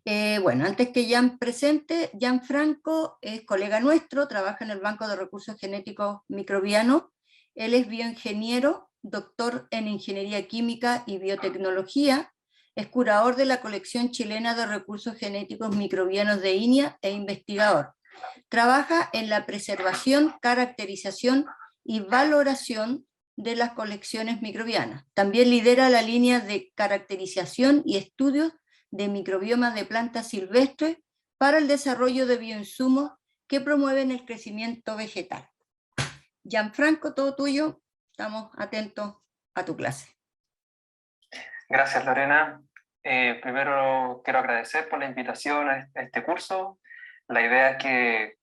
Bueno, antes que Jan presente, Jan Franco es colega nuestro, trabaja en el Banco de Recursos Genéticos Microbianos. Él es bioingeniero, doctor en Ingeniería Química y Biotecnología, es curador de la colección chilena de recursos genéticos microbianos de INIA e investigador. Trabaja en la preservación, caracterización y valoración de las colecciones microbianas. También lidera la línea de caracterización y estudios de microbiomas de plantas silvestres para el desarrollo de bioinsumos que promueven el crecimiento vegetal. Gianfranco, todo tuyo, estamos atentos a tu clase. Gracias, Lorena. Primero quiero agradecer por la invitación a este curso. La idea es que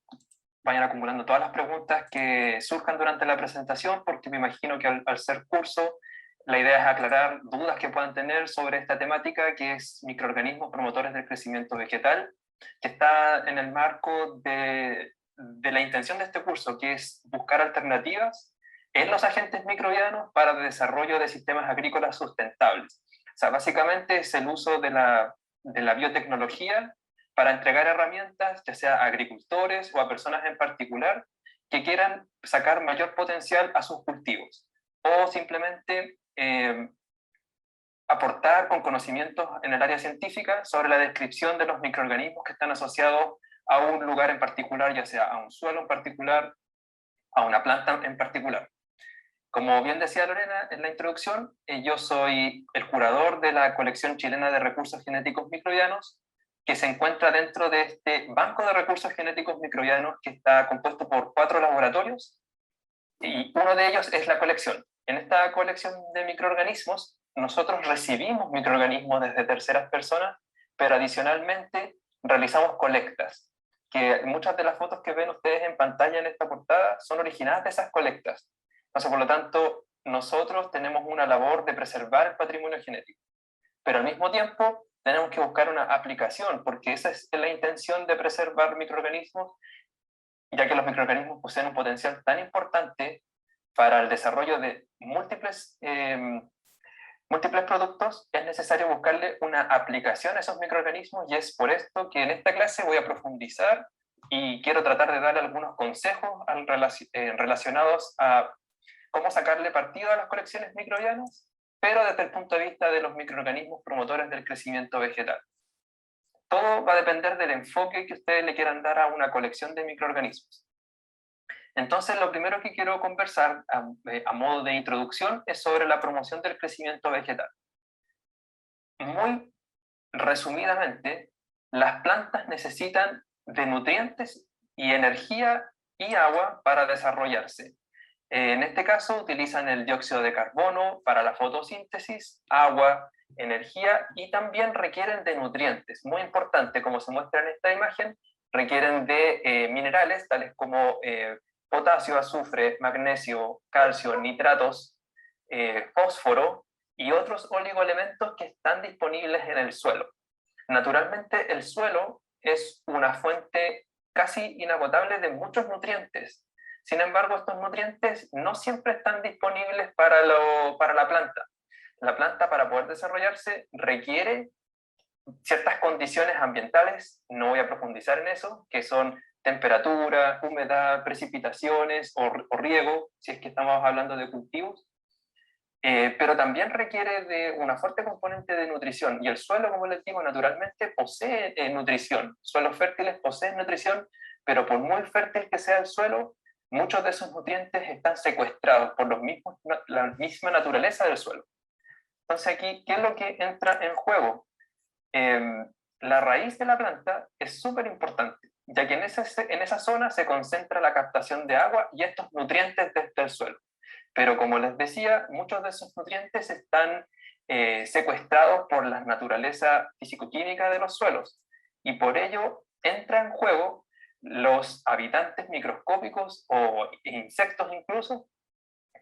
vayan acumulando todas las preguntas que surjan durante la presentación, porque me imagino que al ser curso, la idea es aclarar dudas que puedan tener sobre esta temática, que es microorganismos promotores del crecimiento vegetal, que está en el marco de la intención de este curso, que es buscar alternativas en los agentes microbianos para el desarrollo de sistemas agrícolas sustentables. O sea, básicamente es el uso de la biotecnología para entregar herramientas, ya sea a agricultores o a personas en particular, que quieran sacar mayor potencial a sus cultivos, o simplemente aportar con conocimientos en el área científica sobre la descripción de los microorganismos que están asociados a un lugar en particular, ya sea a un suelo en particular, a una planta en particular. Como bien decía Lorena en la introducción, yo soy el curador de la colección chilena de recursos genéticos microbianos, que se encuentra dentro de este banco de recursos genéticos microbianos que está compuesto por 4 laboratorios, y uno de ellos es la colección. En esta colección de microorganismos, nosotros recibimos microorganismos desde terceras personas, pero adicionalmente realizamos colectas, que muchas de las fotos que ven ustedes en pantalla en esta portada son originadas de esas colectas. Entonces, por lo tanto, nosotros tenemos una labor de preservar el patrimonio genético, pero al mismo tiempo tenemos que buscar una aplicación, porque esa es la intención de preservar microorganismos, ya que los microorganismos poseen un potencial tan importante para el desarrollo de múltiples productos, es necesario buscarle una aplicación a esos microorganismos, y es por esto que en esta clase voy a profundizar y quiero tratar de darle algunos consejos relacionados a cómo sacarle partido a las colecciones microbianas, pero desde el punto de vista de los microorganismos promotores del crecimiento vegetal. Todo va a depender del enfoque que ustedes le quieran dar a una colección de microorganismos. Entonces, lo primero que quiero conversar a modo de introducción es sobre la promoción del crecimiento vegetal. Muy resumidamente, las plantas necesitan de nutrientes y energía y agua para desarrollarse. En este caso, utilizan el dióxido de carbono para la fotosíntesis, agua, energía, y también requieren de nutrientes. Muy importante, como se muestra en esta imagen, requieren de minerales tales como potasio, azufre, magnesio, calcio, nitratos, fósforo y otros oligoelementos que están disponibles en el suelo. Naturalmente, el suelo es una fuente casi inagotable de muchos nutrientes. Sin embargo, estos nutrientes no siempre están disponibles para la planta. La planta, para poder desarrollarse, requiere ciertas condiciones ambientales, no voy a profundizar en eso, que son temperatura, humedad, precipitaciones o riego, si es que estamos hablando de cultivos, pero también requiere de una fuerte componente de nutrición, y el suelo, como les digo, naturalmente posee nutrición. Suelos fértiles poseen nutrición, pero por muy fértil que sea el suelo, muchos de esos nutrientes están secuestrados por la misma naturaleza del suelo. Entonces aquí, ¿qué es lo que entra en juego? La raíz de la planta es súper importante, ya que en esa zona se concentra la captación de agua y estos nutrientes desde el suelo. Pero como les decía, muchos de esos nutrientes están secuestrados por la naturaleza físico-química de los suelos, y por ello entra en juego los habitantes microscópicos o insectos incluso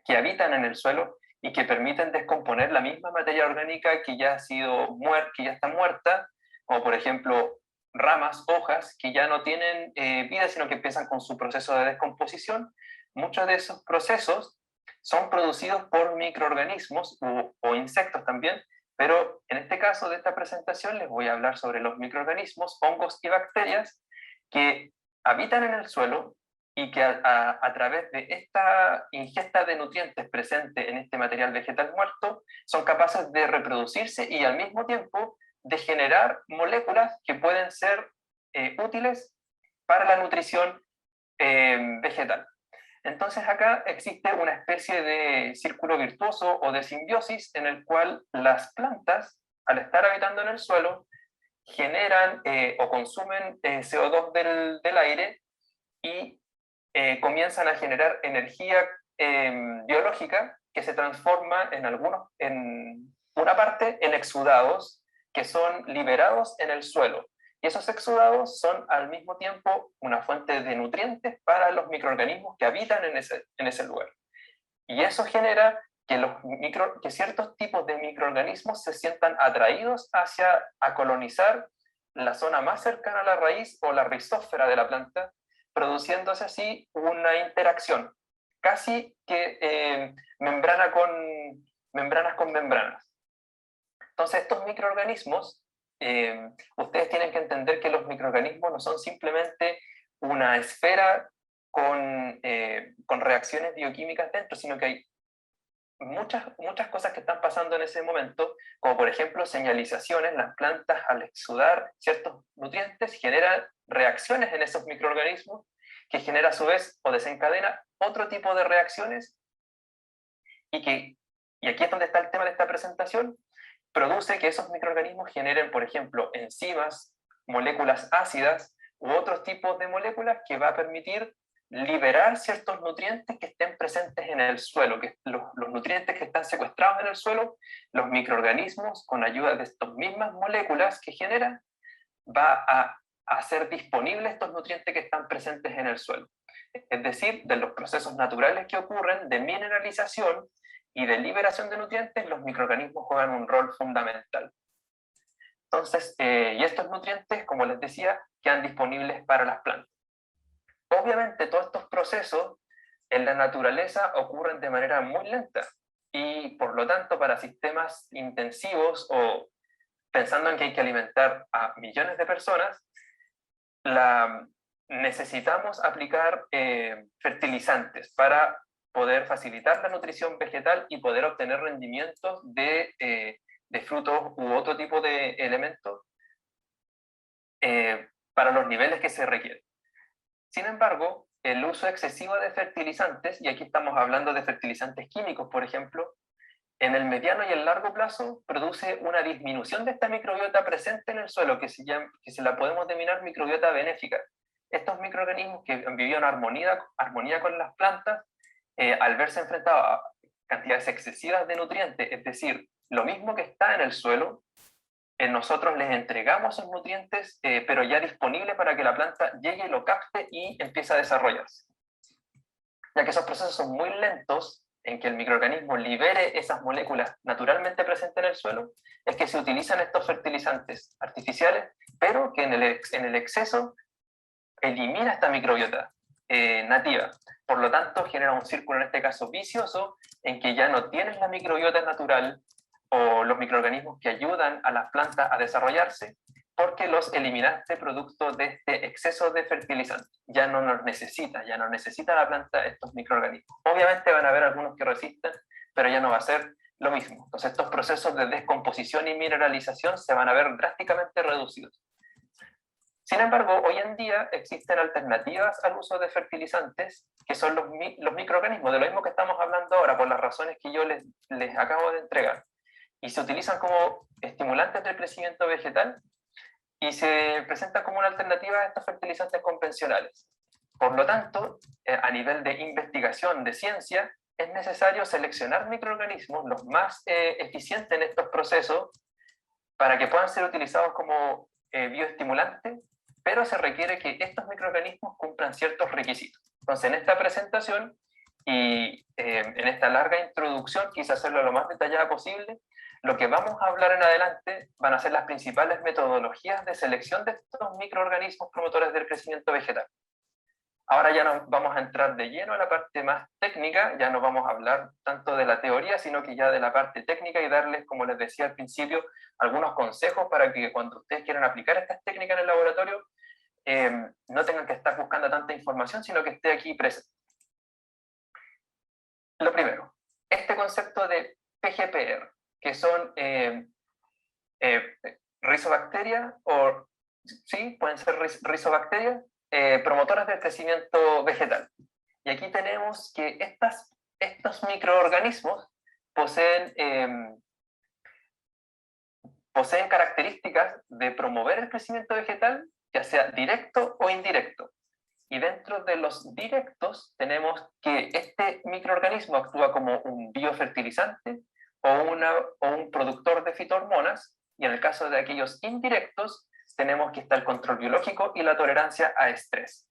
que habitan en el suelo y que permiten descomponer la misma materia orgánica que ya ha sido que ya está muerta, como por ejemplo ramas, hojas que ya no tienen vida, sino que empiezan con su proceso de descomposición. Muchos de esos procesos son producidos por microorganismos o insectos también, Pero en este caso de esta presentación les voy a hablar sobre los microorganismos, hongos y bacterias que habitan en el suelo y que a través de esta ingesta de nutrientes presente en este material vegetal muerto son capaces de reproducirse y al mismo tiempo de generar moléculas que pueden ser útiles para la nutrición vegetal. Entonces acá existe una especie de círculo virtuoso o de simbiosis en el cual las plantas, al estar habitando en el suelo, generan o consumen CO2 del aire y comienzan a generar energía biológica que se transforma en una parte en exudados que son liberados en el suelo. Y esos exudados son al mismo tiempo una fuente de nutrientes para los microorganismos que habitan en ese lugar. Y eso genera que ciertos tipos de microorganismos se sientan atraídos a colonizar la zona más cercana a la raíz o la rizósfera de la planta, produciéndose así una interacción, casi que membranas con membranas. Entonces estos microorganismos, ustedes tienen que entender que los microorganismos no son simplemente una esfera con reacciones bioquímicas dentro, sino que hay muchas cosas que están pasando en ese momento, como por ejemplo señalizaciones. Las plantas al exudar ciertos nutrientes generan reacciones en esos microorganismos que genera a su vez o desencadena otro tipo de reacciones y aquí es donde está el tema de esta presentación, produce que esos microorganismos generen, por ejemplo, enzimas, moléculas ácidas u otros tipos de moléculas que va a permitir liberar ciertos nutrientes que estén presentes en el suelo, que los nutrientes que están secuestrados en el suelo, los microorganismos, con ayuda de estas mismas moléculas que generan, va a hacer disponibles estos nutrientes que están presentes en el suelo. Es decir, de los procesos naturales que ocurren de mineralización y de liberación de nutrientes, los microorganismos juegan un rol fundamental. Entonces, y estos nutrientes, como les decía, quedan disponibles para las plantas. Obviamente, todos estos procesos en la naturaleza ocurren de manera muy lenta y, por lo tanto, para sistemas intensivos o pensando en que hay que alimentar a millones de personas, necesitamos aplicar fertilizantes para poder facilitar la nutrición vegetal y poder obtener rendimientos de frutos u otro tipo de elementos para los niveles que se requieren. Sin embargo, el uso excesivo de fertilizantes, y aquí estamos hablando de fertilizantes químicos, por ejemplo, en el mediano y el largo plazo produce una disminución de esta microbiota presente en el suelo que se la podemos denominar microbiota benéfica. Estos microorganismos que vivían en armonía con las plantas, al verse enfrentados a cantidades excesivas de nutrientes, es decir, lo mismo que está en el suelo, nosotros les entregamos esos nutrientes, pero ya disponible para que la planta llegue, lo capte y empiece a desarrollarse. Ya que esos procesos son muy lentos, en que el microorganismo libere esas moléculas naturalmente presentes en el suelo, es que se utilizan estos fertilizantes artificiales, pero que en el exceso elimina esta microbiota nativa. Por lo tanto, genera un círculo, en este caso vicioso, en que ya no tienes la microbiota natural o los microorganismos que ayudan a las plantas a desarrollarse, porque los eliminaste producto de este exceso de fertilizante. Ya no necesita la planta estos microorganismos. Obviamente van a haber algunos que resisten, pero ya no va a ser lo mismo. Entonces estos procesos de descomposición y mineralización se van a ver drásticamente reducidos. Sin embargo, hoy en día existen alternativas al uso de fertilizantes, que son los microorganismos, de lo mismo que estamos hablando ahora, por las razones que yo les acabo de entregar. Y se utilizan como estimulantes del crecimiento vegetal y se presentan como una alternativa a estos fertilizantes convencionales. Por lo tanto, a nivel de investigación de ciencia, es necesario seleccionar microorganismos los más eficientes en estos procesos para que puedan ser utilizados como bioestimulantes, pero se requiere que estos microorganismos cumplan ciertos requisitos. Entonces, en esta presentación y en esta larga introducción, quise hacerlo lo más detallada posible. Lo que vamos a hablar en adelante van a ser las principales metodologías de selección de estos microorganismos promotores del crecimiento vegetal. Ahora ya nos vamos a entrar de lleno a la parte más técnica, ya no vamos a hablar tanto de la teoría, sino que ya de la parte técnica y darles, como les decía al principio, algunos consejos para que cuando ustedes quieran aplicar estas técnicas en el laboratorio, no tengan que estar buscando tanta información, sino que esté aquí presente. Lo primero, este concepto de PGPR, que son rizobacterias, o sí, pueden ser rizobacterias, promotoras del crecimiento vegetal. Y aquí tenemos que estos microorganismos poseen, poseen características de promover el crecimiento vegetal, ya sea directo o indirecto. Y dentro de los directos tenemos que este microorganismo actúa como un biofertilizante o un productor de fitohormonas, y en el caso de aquellos indirectos tenemos que está el control biológico y la tolerancia a estrés.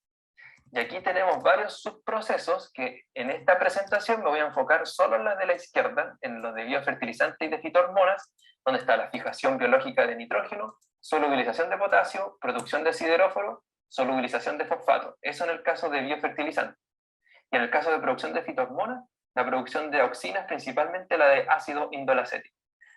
Y aquí tenemos varios subprocesos que en esta presentación me voy a enfocar solo en las de la izquierda, en los de biofertilizante y de fitohormonas, donde está la fijación biológica de nitrógeno, solubilización de potasio, producción de sideróforo, solubilización de fosfato. Eso en el caso de biofertilizante. Y en el caso de producción de fitohormonas, la producción de auxinas, principalmente la de ácido indolacético.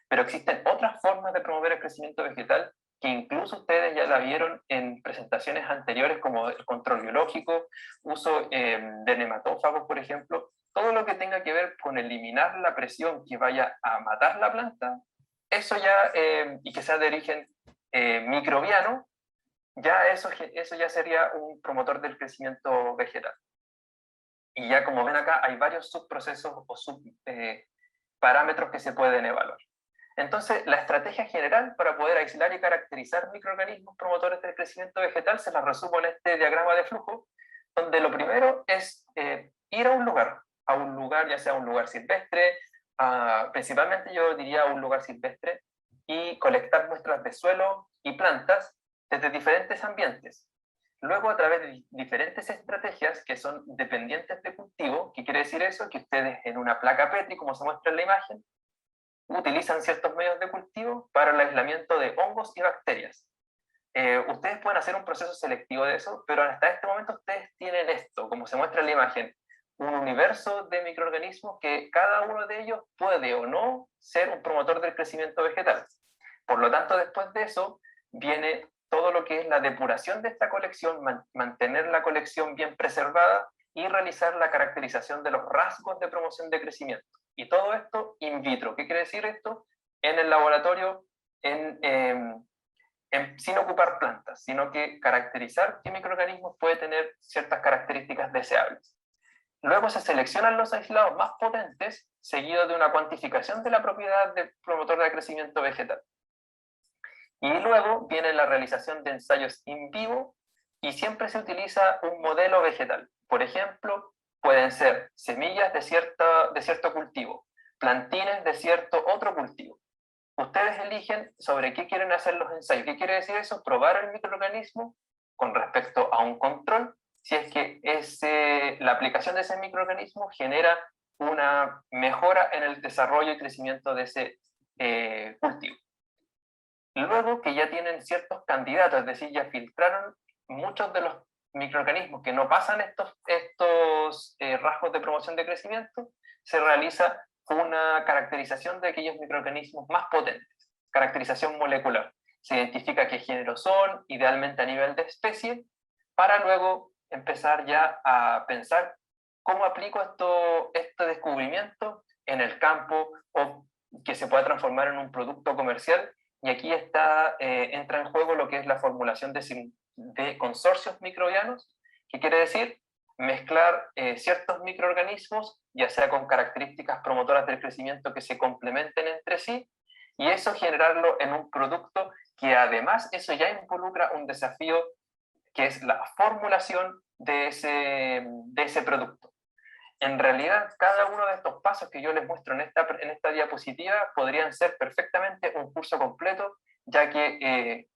Pero existen otras formas de promover el crecimiento vegetal que incluso ustedes ya la vieron en presentaciones anteriores, como el control biológico, uso de nematófagos, por ejemplo. Todo lo que tenga que ver con eliminar la presión que vaya a matar la planta, eso ya, y que sea de origen microbiano, ya eso ya sería un promotor del crecimiento vegetal. Y ya como ven acá, hay varios subprocesos o subparámetros que se pueden evaluar. Entonces, la estrategia general para poder aislar y caracterizar microorganismos promotores del crecimiento vegetal se las resumo en este diagrama de flujo, donde lo primero es ir a un lugar, ya sea un lugar silvestre, principalmente yo diría un lugar silvestre, y colectar muestras de suelo y plantas desde diferentes ambientes. Luego, a través de diferentes estrategias que son dependientes de cultivo, ¿qué quiere decir eso? Que ustedes en una placa Petri, como se muestra en la imagen, utilizan ciertos medios de cultivo para el aislamiento de hongos y bacterias. Ustedes pueden hacer un proceso selectivo de eso, pero hasta este momento ustedes tienen esto, como se muestra en la imagen, un universo de microorganismos que cada uno de ellos puede o no ser un promotor del crecimiento vegetal. Por lo tanto, después de eso, viene todo lo que es la depuración de esta colección, mantener la colección bien preservada y realizar la caracterización de los rasgos de promoción de crecimiento. Y todo esto in vitro. ¿Qué quiere decir esto? En el laboratorio, sin ocupar plantas, sino que caracterizar qué microorganismos puede tener ciertas características deseables. Luego se seleccionan los aislados más potentes, seguido de una cuantificación de la propiedad del promotor de crecimiento vegetal. Y luego viene la realización de ensayos in vivo y siempre se utiliza un modelo vegetal. Por ejemplo, pueden ser semillas de cierto cultivo, plantines de cierto otro cultivo. Ustedes eligen sobre qué quieren hacer los ensayos. ¿Qué quiere decir eso? Probar el microorganismo con respecto a un control, si es que la aplicación de ese microorganismo genera una mejora en el desarrollo y crecimiento de ese cultivo. Luego que ya tienen ciertos candidatos, es decir, ya filtraron muchos de los microorganismos que no pasan estos rasgos de promoción de crecimiento, se realiza una caracterización de aquellos microorganismos más potentes, caracterización molecular. Se identifica qué género son, idealmente a nivel de especie, para luego empezar ya a pensar cómo aplico este descubrimiento en el campo o que se pueda transformar en un producto comercial. Y aquí entra en juego lo que es la formulación de consorcios microbianos, que quiere decir mezclar ciertos microorganismos, ya sea con características promotoras del crecimiento que se complementen entre sí, y eso generarlo en un producto que además eso ya involucra un desafío que es la formulación de ese producto. En realidad, cada uno de estos pasos que yo les muestro en esta diapositiva podrían ser perfectamente un curso completo, ya que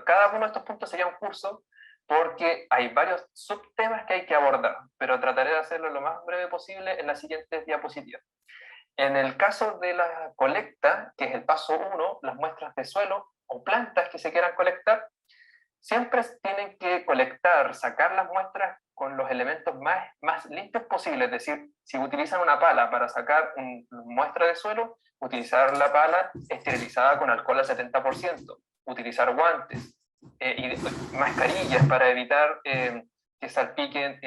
cada uno de estos puntos sería un curso, porque hay varios subtemas que hay que abordar, pero trataré de hacerlo lo más breve posible en las siguientes diapositivas. En el caso de la colecta, que es el paso 1, las muestras de suelo o plantas que se quieran colectar, siempre tienen que sacar las muestras con los elementos más limpios posibles, es decir, si utilizan una pala para sacar una muestra de suelo, utilizar la pala esterilizada con alcohol al 70%, utilizar guantes y mascarillas para evitar que salpiquen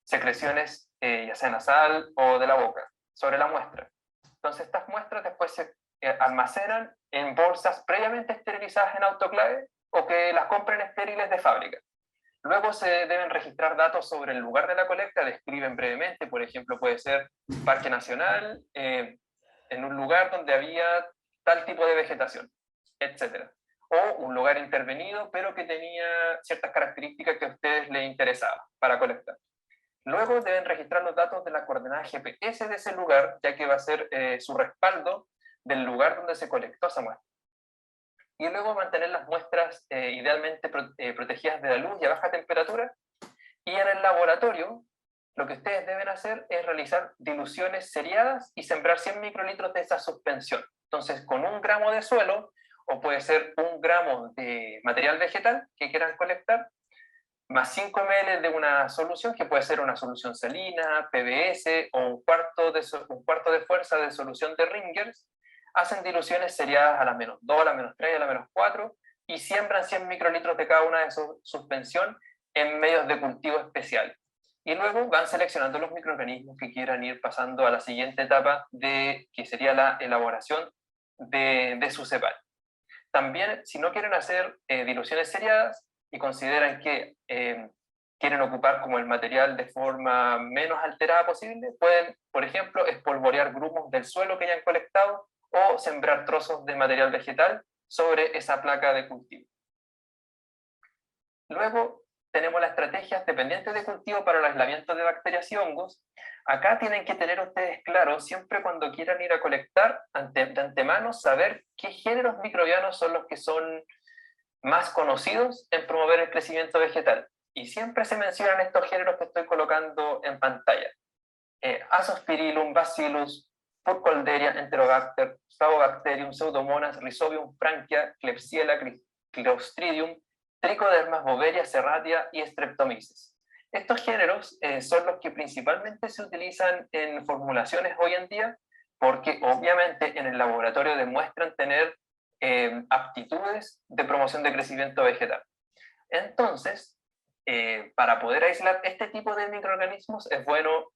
secreciones, ya sea nasal o de la boca, sobre la muestra. Entonces estas muestras después se almacenan en bolsas previamente esterilizadas en autoclave o que las compren estériles de fábrica. Luego se deben registrar datos sobre el lugar de la colecta, describen brevemente, por ejemplo, puede ser Parque Nacional, en un lugar donde había tal tipo de vegetación, etc. O un lugar intervenido, pero que tenía ciertas características que a ustedes les interesaban para colectar. Luego deben registrar los datos de la coordenada GPS de ese lugar, ya que va a ser su respaldo del lugar donde se colectó esa muestra. Y luego mantener las muestras idealmente protegidas de la luz y a baja temperatura. Y en el laboratorio, lo que ustedes deben hacer es realizar diluciones seriadas y sembrar 100 microlitros de esa suspensión. Entonces, con 1 gramo de suelo, o puede ser 1 gramo de material vegetal que quieran colectar, más 5 ml de una solución, que puede ser una solución salina, PBS, o un cuarto de fuerza de solución de Ringers, hacen diluciones seriadas a la -2, a la -3, a la -4, y siembran 100 microlitros de cada una de su suspensión en medios de cultivo especiales. Y luego van seleccionando los microorganismos que quieran ir pasando a la siguiente etapa, que sería la elaboración de su cepal. También, si no quieren hacer diluciones seriadas y consideran que quieren ocupar como el material de forma menos alterada posible, pueden, por ejemplo, espolvorear grumos del suelo que hayan colectado o sembrar trozos de material vegetal sobre esa placa de cultivo. Luego tenemos las estrategias dependientes de cultivo para el aislamiento de bacterias y hongos. Acá tienen que tener ustedes claro, siempre cuando quieran ir a colectar, de antemano, saber qué géneros microbianos son los que son más conocidos en promover el crecimiento vegetal. Y siempre se mencionan estos géneros que estoy colocando en pantalla. Azospirillum, Bacillus, Burkholderia, Enterobacter, Flavobacterium, Pseudomonas, Rhizobium, Frankia, Klebsiella, Clostridium, Trichodermas, Boveria, Serratia y Streptomyces. Estos géneros son los que principalmente se utilizan en formulaciones hoy en día, porque obviamente en el laboratorio demuestran tener aptitudes de promoción de crecimiento vegetal. Entonces, para poder aislar este tipo de microorganismos es bueno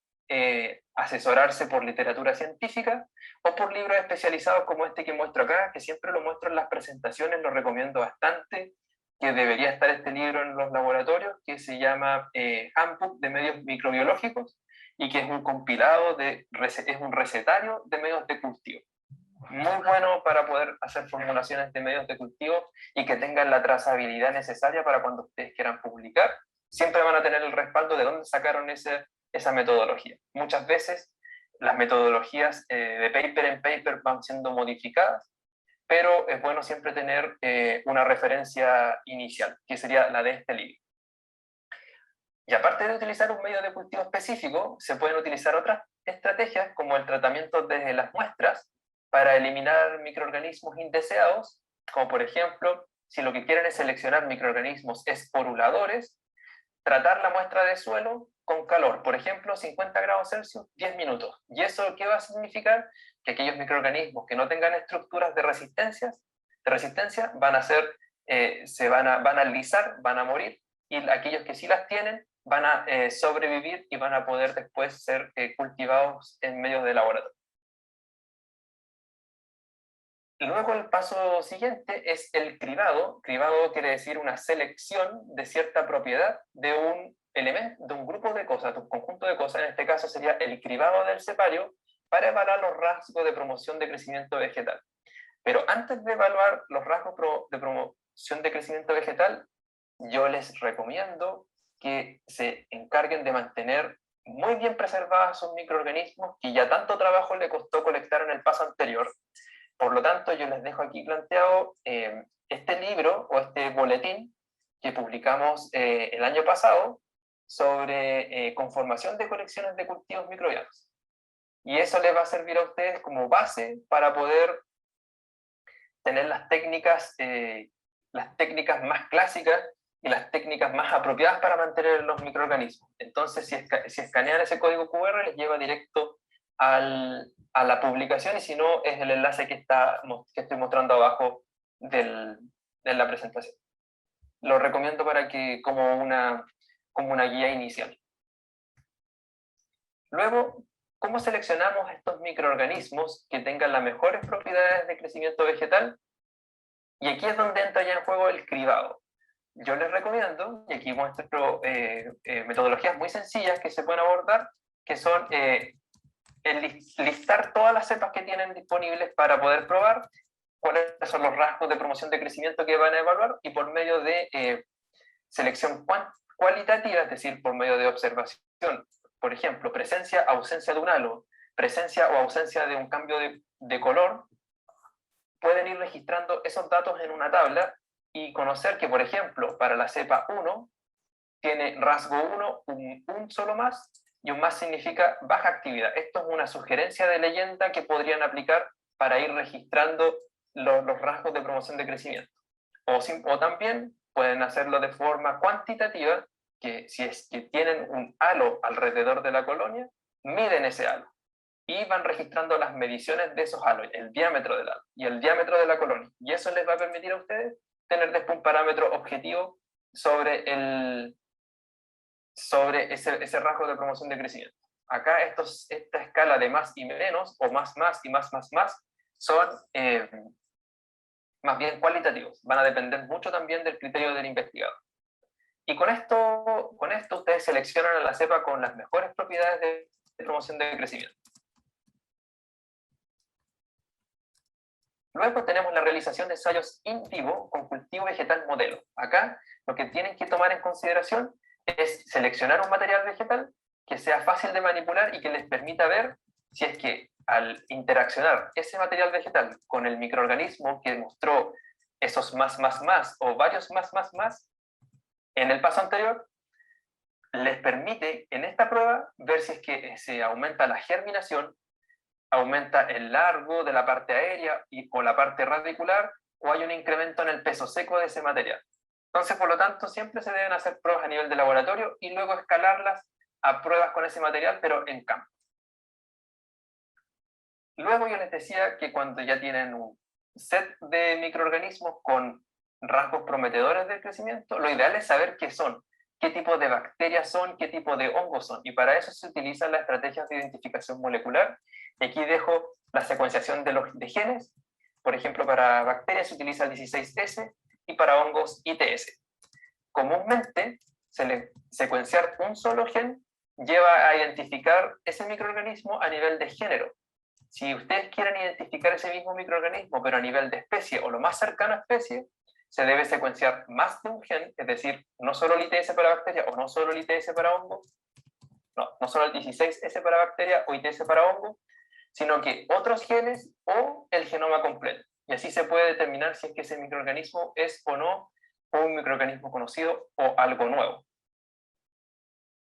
asesorarse por literatura científica o por libros especializados como este que muestro acá, que siempre lo muestro en las presentaciones, lo recomiendo bastante, que debería estar este libro en los laboratorios, que se llama Handbook de Medios Microbiológicos, y que es un compilado, es un recetario de medios de cultivo. Muy bueno para poder hacer formulaciones de medios de cultivo y que tengan la trazabilidad necesaria para cuando ustedes quieran publicar. Siempre van a tener el respaldo de dónde sacaron esa metodología. Muchas veces las metodologías de paper en paper van siendo modificadas, pero es bueno siempre tener una referencia inicial, que sería la de este libro. Y aparte de utilizar un medio de cultivo específico, se pueden utilizar otras estrategias como el tratamiento de las muestras para eliminar microorganismos indeseados, como por ejemplo, si lo que quieren es seleccionar microorganismos esporuladores, tratar la muestra de suelo con calor, por ejemplo, 50 grados Celsius, 10 minutos. ¿Y eso qué va a significar? Que aquellos microorganismos que no tengan estructuras de resistencia van a lisar, van a morir, y aquellos que sí las tienen van a sobrevivir y van a poder después ser cultivados en medios de laboratorio. Luego el paso siguiente es el cribado. Cribado quiere decir una selección de cierta propiedad de un elemento, de un grupo de cosas, de un conjunto de cosas. En este caso sería el cribado del cepario para evaluar los rasgos de promoción de crecimiento vegetal. Pero antes de evaluar los rasgos de promoción de crecimiento vegetal, yo les recomiendo que se encarguen de mantener muy bien preservados sus microorganismos que ya tanto trabajo le costó colectar en el paso anterior. Por lo tanto, yo les dejo aquí planteado este libro o este boletín que publicamos el año pasado sobre conformación de colecciones de cultivos microbianos. Y eso les va a servir a ustedes como base para poder tener las técnicas más clásicas y las técnicas más apropiadas para mantener los microorganismos. Entonces, si escanean ese código QR, les lleva directo a la publicación, y si no, es el enlace que estoy mostrando abajo de la presentación. Lo recomiendo como una guía inicial. Luego, ¿cómo seleccionamos estos microorganismos que tengan las mejores propiedades de crecimiento vegetal? Y aquí es donde entra ya en juego el cribado. Yo les recomiendo, y aquí muestro metodologías muy sencillas que se pueden abordar, que son listar todas las cepas que tienen disponibles para poder probar, cuáles son los rasgos de promoción de crecimiento que van a evaluar, y por medio de selección cualitativa, es decir, por medio de observación, por ejemplo, presencia, ausencia de un halo, presencia o ausencia de un cambio de color, pueden ir registrando esos datos en una tabla y conocer que, por ejemplo, para la cepa 1, tiene rasgo 1, un solo más, y un más significa baja actividad. Esto es una sugerencia de leyenda que podrían aplicar para ir registrando los rasgos de promoción de crecimiento. O también pueden hacerlo de forma cuantitativa, que si es que tienen un halo alrededor de la colonia, miden ese halo y van registrando las mediciones de esos halos, el diámetro del halo y el diámetro de la colonia. Y eso les va a permitir a ustedes tener después un parámetro objetivo sobre ese rasgo de promoción de crecimiento. Acá esta escala de más y menos, o más y más, son más bien cualitativos. Van a depender mucho también del criterio del investigador. Y con esto ustedes seleccionan a la cepa con las mejores propiedades de promoción de crecimiento. Luego tenemos la realización de ensayos in vivo con cultivo vegetal modelo. Acá lo que tienen que tomar en consideración es seleccionar un material vegetal que sea fácil de manipular y que les permita ver si es que al interaccionar ese material vegetal con el microorganismo que mostró esos más o varios más en el paso anterior, les permite en esta prueba ver si es que se aumenta la germinación, aumenta el largo de la parte aérea o la parte radicular, o hay un incremento en el peso seco de ese material. Entonces, por lo tanto, siempre se deben hacer pruebas a nivel de laboratorio y luego escalarlas a pruebas con ese material, pero en campo. Luego yo les decía que cuando ya tienen un set de microorganismos con rasgos prometedores de crecimiento, lo ideal es saber qué son, qué tipo de bacterias son, qué tipo de hongos son, y para eso se utilizan las estrategias de identificación molecular. Y aquí dejo la secuenciación de genes. Por ejemplo, para bacterias se utiliza el 16S y para hongos ITS. Comúnmente, secuenciar un solo gen lleva a identificar ese microorganismo a nivel de género. Si ustedes quieren identificar ese mismo microorganismo, pero a nivel de especie o lo más cercano a especie, se debe secuenciar más de un gen, es decir, no solo el ITS para bacteria o no solo el ITS para hongo, no solo el 16S para bacteria o ITS para hongo, sino que otros genes o el genoma completo. Y así se puede determinar si es que ese microorganismo es o no un microorganismo conocido o algo nuevo.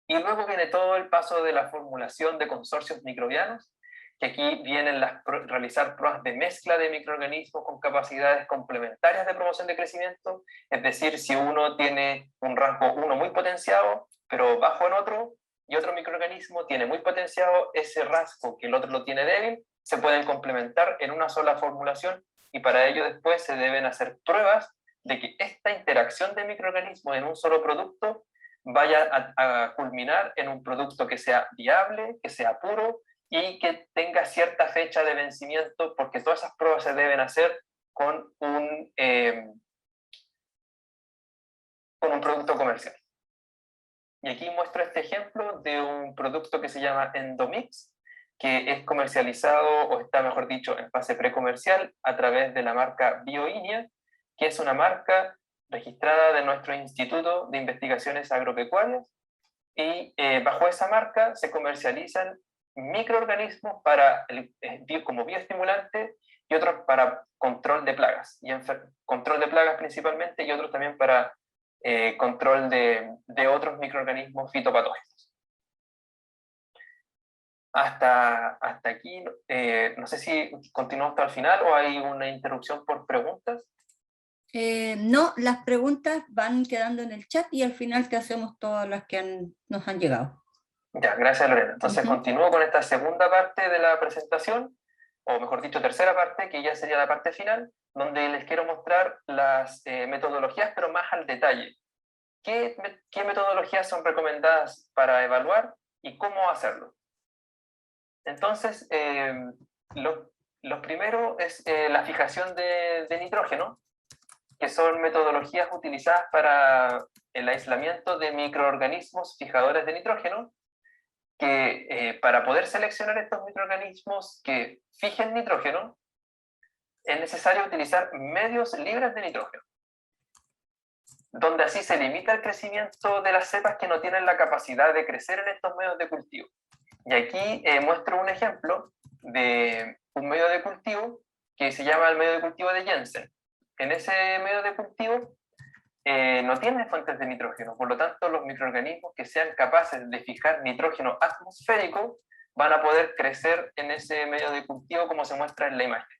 Y luego viene todo el paso de la formulación de consorcios microbianos, que aquí vienen realizar pruebas de mezcla de microorganismos con capacidades complementarias de promoción de crecimiento, es decir, si uno tiene un rasgo muy potenciado, pero bajo en otro, y otro microorganismo tiene muy potenciado ese rasgo que el otro lo tiene débil, se pueden complementar en una sola formulación, y para ello después se deben hacer pruebas de que esta interacción de microorganismos en un solo producto vaya a culminar en un producto que sea viable, que sea puro, y que tenga cierta fecha de vencimiento, porque todas esas pruebas se deben hacer con un producto comercial. Y aquí muestro este ejemplo de un producto que se llama Endomix, que es comercializado, o está, mejor dicho, en fase precomercial a través de la marca BioInia, que es una marca registrada de nuestro Instituto de Investigaciones Agropecuarias, y bajo esa marca se comercializan microorganismos como bioestimulante, y otros para control de plagas, control de plagas principalmente, y otros también para control de otros microorganismos fitopatógenos. Hasta aquí, no sé si continuamos hasta el final o hay una interrupción por preguntas. No, las preguntas van quedando en el chat y al final te hacemos todas las que nos han llegado. Ya, gracias Lorena. Entonces continúo con esta segunda parte de la presentación, o mejor dicho, tercera parte, que ya sería la parte final, donde les quiero mostrar las metodologías, pero más al detalle. ¿Qué metodologías son recomendadas para evaluar y cómo hacerlo? Entonces, lo primero es la fijación de nitrógeno, que son metodologías utilizadas para el aislamiento de microorganismos fijadores de nitrógeno, que para poder seleccionar estos microorganismos que fijen nitrógeno, es necesario utilizar medios libres de nitrógeno, donde así se limita el crecimiento de las cepas que no tienen la capacidad de crecer en estos medios de cultivo. Y aquí muestro un ejemplo de un medio de cultivo que se llama el medio de cultivo de Jensen. En ese medio de cultivo no tiene fuentes de nitrógeno, por lo tanto los microorganismos que sean capaces de fijar nitrógeno atmosférico van a poder crecer en ese medio de cultivo como se muestra en la imagen.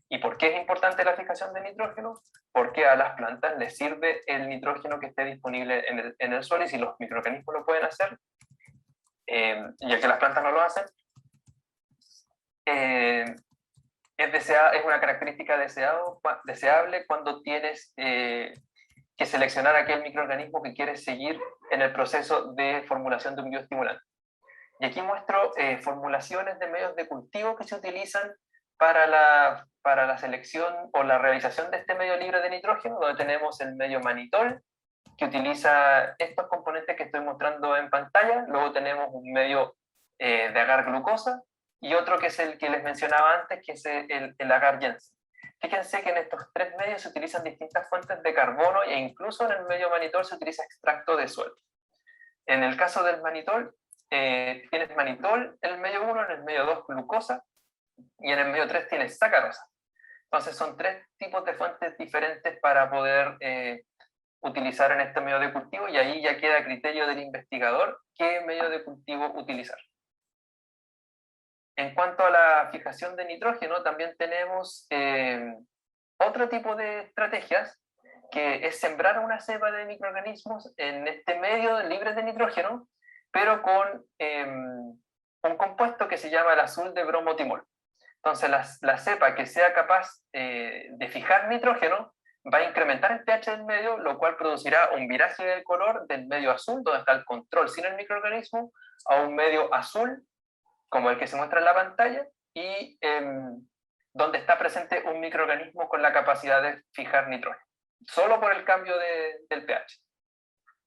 ¿Y por qué es importante la fijación de nitrógeno? Porque a las plantas les sirve el nitrógeno que esté disponible en el suelo, y si los microorganismos lo pueden hacer, ya que las plantas no lo hacen, es una característica deseable cuando tienes que seleccionar aquel microorganismo que quieres seguir en el proceso de formulación de un bioestimulante. Y aquí muestro formulaciones de medios de cultivo que se utilizan para la selección o la realización de este medio libre de nitrógeno, donde tenemos el medio manitol, que utiliza estos componentes que estoy mostrando en pantalla. Luego tenemos un medio de agar glucosa y otro que es el que les mencionaba antes, que es el agar Jensen. Fíjense que en estos tres medios se utilizan distintas fuentes de carbono e incluso en el medio manitol se utiliza extracto de suelo. En el caso del manitol, tienes manitol en el medio 1, en el medio 2 glucosa y en el medio 3 tienes sacarosa. Entonces son tres tipos de fuentes diferentes para poder utilizar en este medio de cultivo, y ahí ya queda a criterio del investigador qué medio de cultivo utilizar. En cuanto a la fijación de nitrógeno, también tenemos otro tipo de estrategias, que es sembrar una cepa de microorganismos en este medio libre de nitrógeno, pero con un compuesto que se llama el azul de bromotimol. Entonces la cepa que sea capaz de fijar nitrógeno va a incrementar el pH del medio, lo cual producirá un viraje del color del medio azul, donde está el control sin el microorganismo, a un medio azul, como el que se muestra en la pantalla, y donde está presente un microorganismo con la capacidad de fijar nitrógeno, solo por el cambio del pH.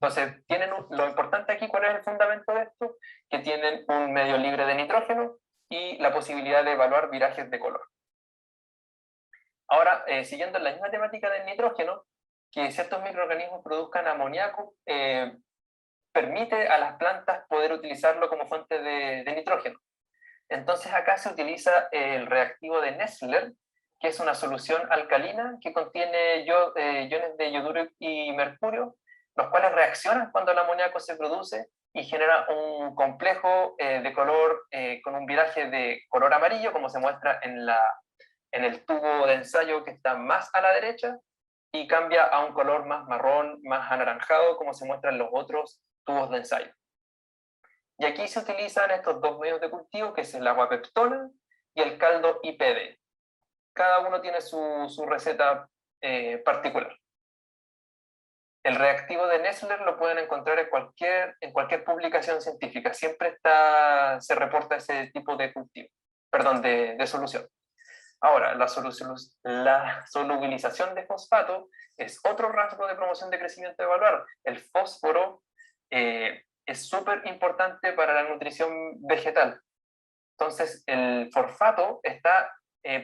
Entonces, lo importante aquí, ¿cuál es el fundamento de esto? Que tienen un medio libre de nitrógeno y la posibilidad de evaluar virajes de color. Ahora, siguiendo en la misma temática del nitrógeno, que ciertos microorganismos produzcan amoníaco, permite a las plantas poder utilizarlo como fuente de nitrógeno. Entonces acá se utiliza el reactivo de Nessler, que es una solución alcalina que contiene iones de yoduro y mercurio, los cuales reaccionan cuando el amoníaco se produce y genera un complejo de color con un viraje de color amarillo, como se muestra en el tubo de ensayo que está más a la derecha, y cambia a un color más marrón, más anaranjado, como se muestra en los otros tubos de ensayo. Y aquí se utilizan estos dos medios de cultivo, que es el agua peptona y el caldo IPD. Cada uno tiene su receta particular. El reactivo de Nessler lo pueden encontrar en cualquier publicación científica. Siempre se reporta ese tipo de cultivo, perdón, de solución. Ahora, la solubilización de fosfato es otro rasgo de promoción de crecimiento evaluado. El fósforo es súper importante para la nutrición vegetal. Entonces, el fosfato está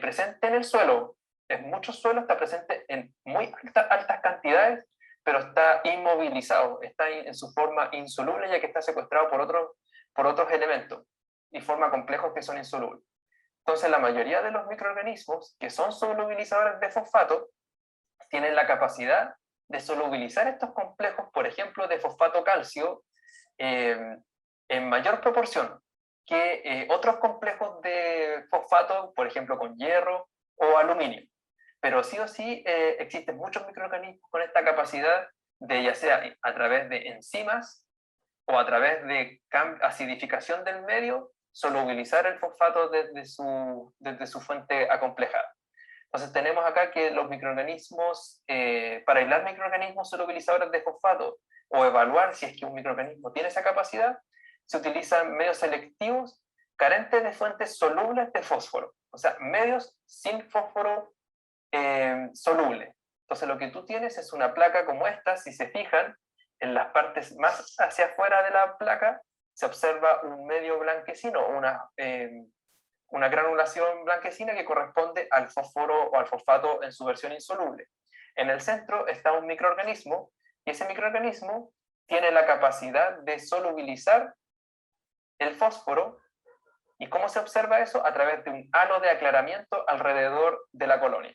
presente en el suelo. En muchos suelos está presente en muy altas cantidades, pero está inmovilizado, está en su forma insoluble, ya que está secuestrado por otros elementos y forma complejos que son insolubles. Entonces, la mayoría de los microorganismos que son solubilizadores de fosfato tienen la capacidad de solubilizar estos complejos, por ejemplo, de fosfato calcio, en mayor proporción que otros complejos de fosfato, por ejemplo, con hierro o aluminio. pero sí o sí existen muchos microorganismos con esta capacidad de, ya sea a través de enzimas o a través de acidificación del medio, solubilizar el fosfato desde su fuente acomplejada. Entonces tenemos acá que los microorganismos, para aislar microorganismos solubilizadores de fosfato o evaluar si es que un microorganismo tiene esa capacidad, se utilizan medios selectivos carentes de fuentes solubles de fósforo, o sea, medios sin fósforo soluble. Entonces lo que tú tienes es una placa como esta. Si se fijan, en las partes más hacia afuera de la placa se observa un medio blanquecino, una granulación blanquecina que corresponde al fósforo o al fosfato en su versión insoluble. En el centro está un microorganismo, y ese microorganismo tiene la capacidad de solubilizar el fósforo. ¿Y cómo se observa eso? A través de un halo de aclaramiento alrededor de la colonia.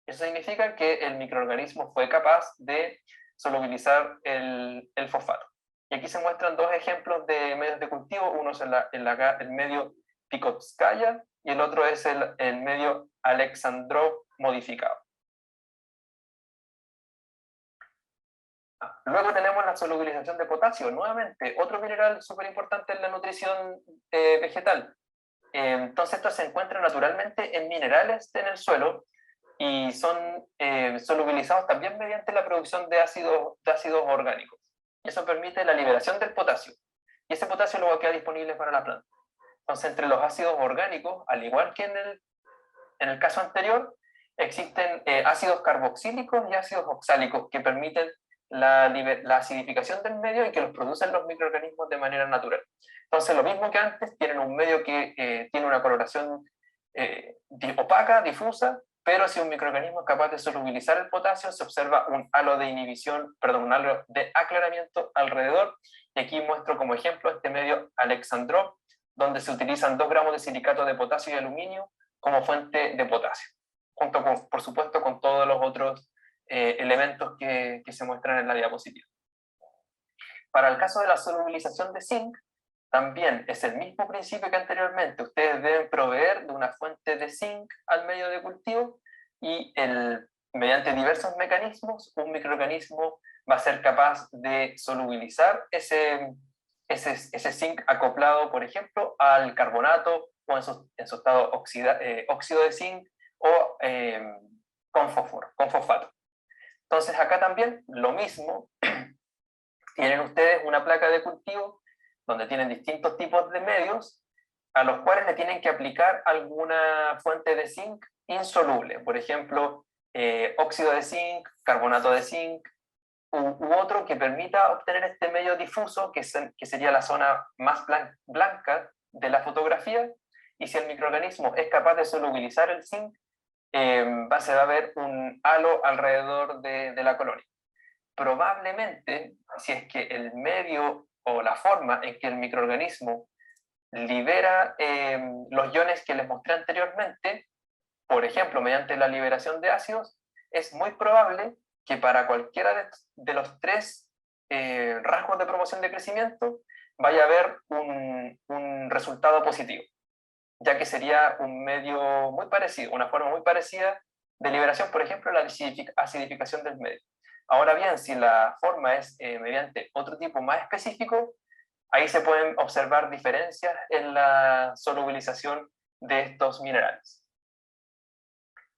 Eso significa que el microorganismo fue capaz de solubilizar el fosfato. Y aquí se muestran dos ejemplos de medios de cultivo. Uno es el medio Pikotskaya y el otro es el medio Alexandrov modificado. Luego tenemos la solubilización de potasio, nuevamente, otro mineral súper importante en la nutrición vegetal. Entonces, esto se encuentra naturalmente en minerales en el suelo y son solubilizados también mediante la producción de ácidos orgánicos. Eso permite la liberación del potasio. Y ese potasio luego queda disponible para la planta. Entonces, entre los ácidos orgánicos, al igual que en el caso anterior, existen ácidos carboxílicos y ácidos oxálicos que permiten la acidificación del medio y que los producen los microorganismos de manera natural. Entonces, lo mismo que antes, tienen un medio que tiene una coloración opaca, difusa, pero si un microorganismo es capaz de solubilizar el potasio, se observa un halo de inhibición, perdón, un halo de aclaramiento alrededor. Y aquí muestro como ejemplo este medio Alexandrov, donde se utilizan 2 gramos de silicato de potasio y aluminio como fuente de potasio, junto con, por supuesto, con todos los otros elementos que se muestran en la diapositiva. Para el caso de la solubilización de zinc, también es el mismo principio que anteriormente. Ustedes deben proveer de una fuente de zinc al medio de cultivo y mediante diversos mecanismos, un microorganismo va a ser capaz de solubilizar ese zinc acoplado, por ejemplo, al carbonato o en su estado óxido de zinc o con fosfato. Entonces acá también lo mismo, tienen ustedes una placa de cultivo donde tienen distintos tipos de medios a los cuales le tienen que aplicar alguna fuente de zinc insoluble, por ejemplo, óxido de zinc, carbonato de zinc, u otro que permita obtener este medio difuso, que sería la zona más blanca de la fotografía, y si el microorganismo es capaz de solubilizar el zinc, se va a ver un halo alrededor de la colonia. Probablemente, si es que el medio o la forma en que el microorganismo libera los iones que les mostré anteriormente, por ejemplo, mediante la liberación de ácidos, es muy probable que para cualquiera de los 3 rasgos de promoción de crecimiento vaya a haber un resultado positivo, ya que sería un medio muy parecido, una forma muy parecida de liberación, por ejemplo, la acidificación del medio. Ahora bien, si la forma es mediante otro tipo más específico, ahí se pueden observar diferencias en la solubilización de estos minerales.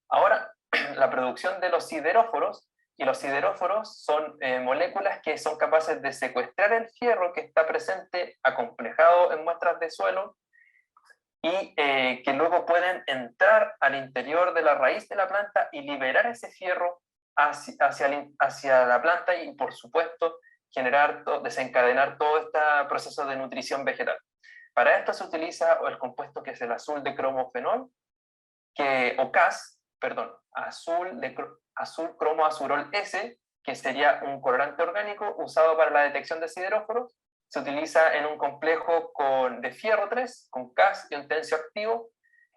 Ahora, la producción de los sideróforos, y los sideróforos son moléculas que son capaces de secuestrar el fierro que está presente acomplejado en muestras de suelo y que luego pueden entrar al interior de la raíz de la planta y liberar ese fierro hacia la planta y, por supuesto, desencadenar todo este proceso de nutrición vegetal. Para esto se utiliza el compuesto que es el azul de cromofenol, o CAS, perdón, azul cromoazurol S, que sería un colorante orgánico usado para la detección de sideróforos. Se utiliza en un complejo de fierro 3, con CAS y un tensioactivo,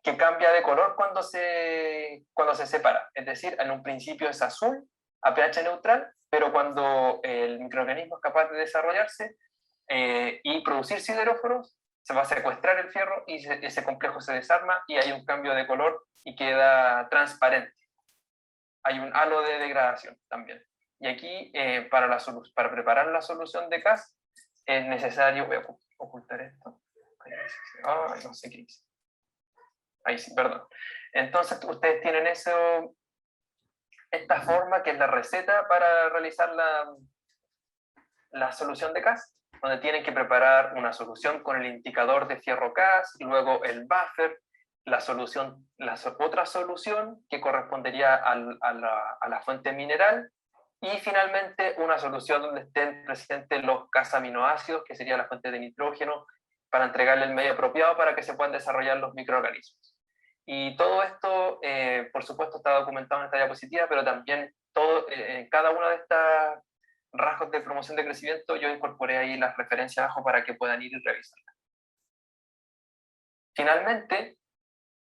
que cambia de color cuando se separa. Es decir, en un principio es azul, a pH neutral, pero cuando el microorganismo es capaz de desarrollarse y producir sideróforos, se va a secuestrar el fierro y ese complejo se desarma y hay un cambio de color y queda transparente. hay un halo de degradación también. Y aquí, para preparar la solución de CAS, es necesario, voy a ocultar esto, no sé qué hice. Ahí sí, perdón. Entonces, ustedes tienen esta forma que es la receta para realizar la solución de CAS, donde tienen que preparar una solución con el indicador de fierro CAS, luego el buffer, la otra solución que correspondería a la fuente mineral, y finalmente una solución donde estén presentes los CAS aminoácidos, que sería la fuente de nitrógeno, para entregarle el medio apropiado para que se puedan desarrollar los microorganismos. Y todo esto, por supuesto, está documentado en esta diapositiva, pero también en cada una de estas rasgos de promoción de crecimiento, yo incorporé ahí las referencias abajo para que puedan ir y revisarlas. Finalmente,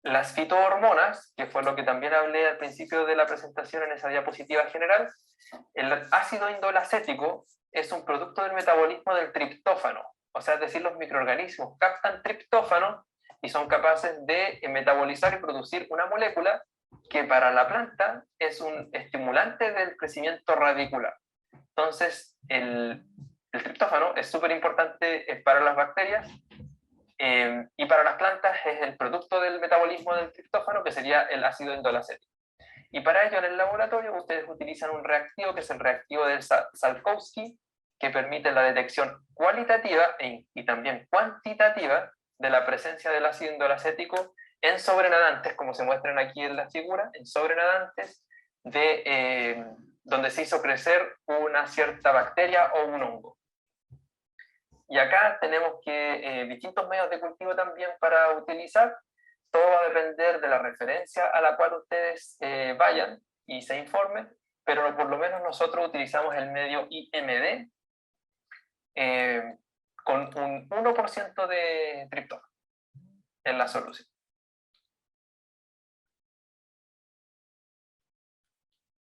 las fitohormonas, que fue lo que también hablé al principio de la presentación en esa diapositiva general, el ácido indolacético es un producto del metabolismo del triptófano, o sea, es decir, los microorganismos captan triptófano y son capaces de metabolizar y producir una molécula que para la planta es un estimulante del crecimiento radicular. Entonces, el triptófano es súper importante para las bacterias, y para las plantas es el producto del metabolismo del triptófano, que sería el ácido indolacético. Y para ello en el laboratorio ustedes utilizan un reactivo que es el reactivo del Salkowski, que permite la detección cualitativa y también cuantitativa de la presencia del ácido indolacético en sobrenadantes, como se muestran aquí en la figura, en sobrenadantes donde se hizo crecer una cierta bacteria o un hongo. Y acá tenemos distintos medios de cultivo también para utilizar. Todo va a depender de la referencia a la cual ustedes vayan y se informen, pero por lo menos nosotros utilizamos el medio IMD con un 1% de triptófano en la solución.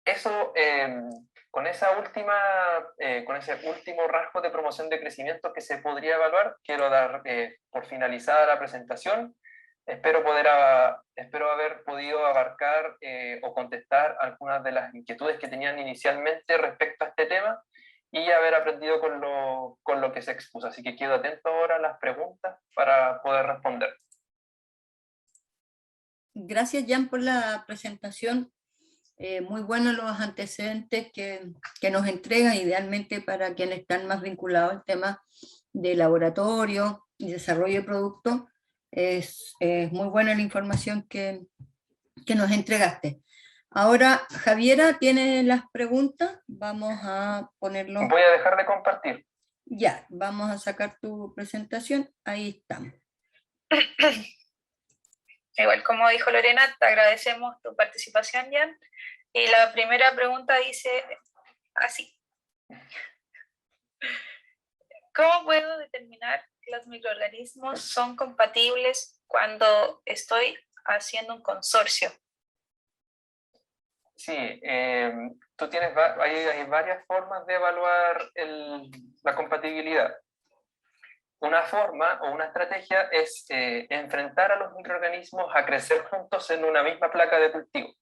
Eso, con ese último rasgo de promoción de crecimiento que se podría evaluar, quiero dar por finalizada la presentación. Espero haber podido abarcar o contestar algunas de las inquietudes que tenían inicialmente respecto a este tema y haber aprendido con lo que se expuso. Así que quedo atento ahora a las preguntas para poder responder. Gracias, Jan, por la presentación. Muy buenos los antecedentes que nos entregan, idealmente para quienes están más vinculados al tema de laboratorio y desarrollo de productos. Es muy buena la información que nos entregaste. Ahora, Javiera tiene las preguntas. Vamos a ponerlo. Voy a dejar de compartir. Ya, vamos a sacar tu presentación. Ahí estamos. Igual como dijo Lorena, te agradecemos tu participación, Jan. Y la primera pregunta dice así. ¿Cómo puedo determinar que los microorganismos son compatibles cuando estoy haciendo un consorcio? Sí, hay varias formas de evaluar la compatibilidad. Una forma o una estrategia es enfrentar a los microorganismos a crecer juntos en una misma placa de cultivo,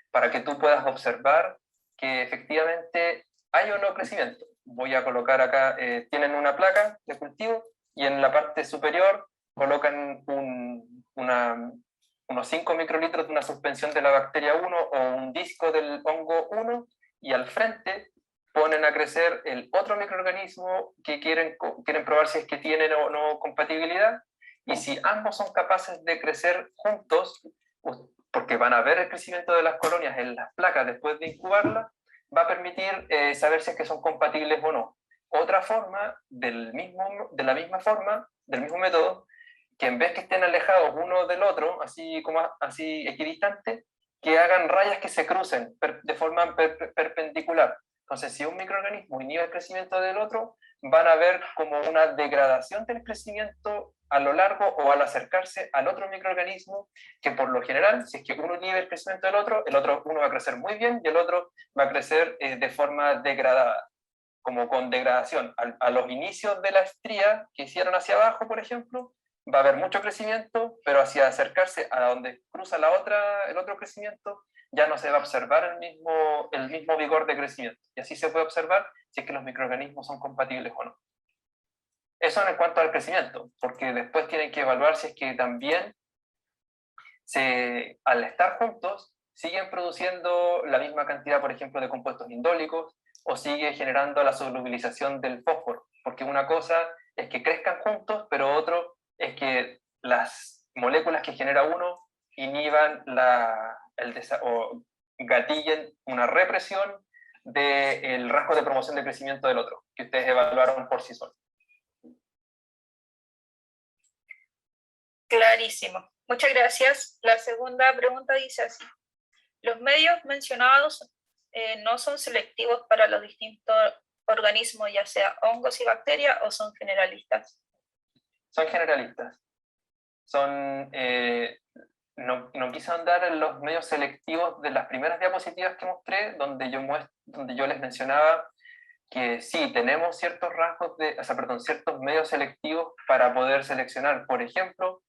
para que tú puedas observar que efectivamente hay o no crecimiento. Voy a colocar acá, tienen una placa de cultivo y en la parte superior colocan unos 5 microlitros de una suspensión de la bacteria 1 o un disco del hongo 1, y al frente ponen a crecer el otro microorganismo que quieren probar si es que tienen o no compatibilidad, y si ambos son capaces de crecer juntos, porque van a ver el crecimiento de las colonias en las placas después de incubarlas, va a permitir saber si es que son compatibles o no. Otra forma, del mismo método, que en vez que estén alejados uno del otro, así equidistantes, que hagan rayas que se crucen de forma perpendicular. Entonces, si un microorganismo inhibe el crecimiento del otro, van a ver como una degradación del crecimiento a lo largo o al acercarse al otro microorganismo, que por lo general, si es que uno inhibe el crecimiento del otro uno va a crecer muy bien y el otro va a crecer de forma degradada, como con degradación. A los inicios de la estría que hicieron hacia abajo, por ejemplo, va a haber mucho crecimiento, pero hacia acercarse a donde cruza el otro crecimiento, ya no se va a observar el mismo vigor de crecimiento. Y así se puede observar si es que los microorganismos son compatibles o no. Eso en cuanto al crecimiento, porque después tienen que evaluar si es que también al estar juntos siguen produciendo la misma cantidad, por ejemplo, de compuestos indólicos, o sigue generando la solubilización del fósforo, porque una cosa es que crezcan juntos, pero otro es que las moléculas que genera uno inhiban o gatillen una represión del rasgo de promoción de crecimiento del otro, que ustedes evaluaron por sí solos. Clarísimo. Muchas gracias. La segunda pregunta dice así. Los medios mencionados no son selectivos para los distintos organismos, ya sea hongos y bacterias, o son generalistas. Son generalistas. No quise andar en los medios selectivos de las primeras diapositivas que mostré, donde yo les mencionaba que sí, tenemos ciertos ciertos medios selectivos para poder seleccionar, por ejemplo,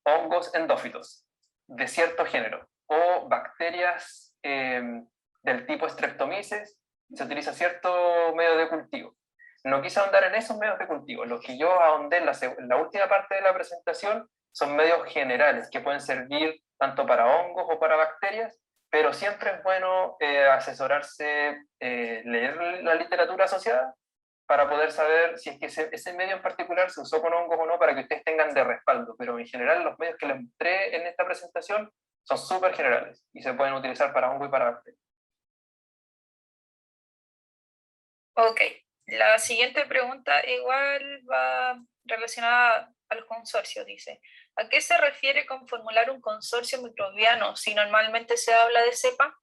hongos endófitos de cierto género, o bacterias del tipo Streptomyces, se utiliza cierto medio de cultivo. No quise ahondar en esos medios de cultivo. Lo que yo ahondé en la última parte de la presentación son medios generales que pueden servir tanto para hongos o para bacterias, pero siempre es bueno asesorarse, leer la literatura asociada para poder saber si es que ese medio en particular se usó con hongos o no, para que ustedes tengan de respaldo. Pero en general los medios que les mostré en esta presentación son súper generales y se pueden utilizar para hongo y para bacterias. Ok. La siguiente pregunta igual va relacionada al consorcio, dice. ¿A qué se refiere con formular un consorcio microbiano si normalmente se habla de cepa?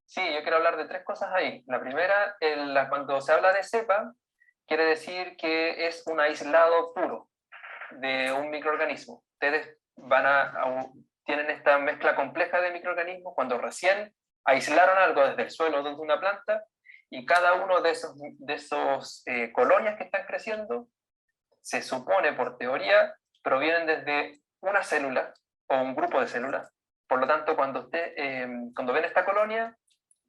Sí, yo quiero hablar de tres cosas ahí. La primera, cuando se habla de cepa, quiere decir que es un aislado puro de un microorganismo. Ustedes tienen esta mezcla compleja de microorganismos cuando recién aislaron algo desde el suelo, desde una planta, y cada uno de esos colonias que están creciendo, se supone por teoría, provienen desde una célula o un grupo de células. Por lo tanto, cuando ven esta colonia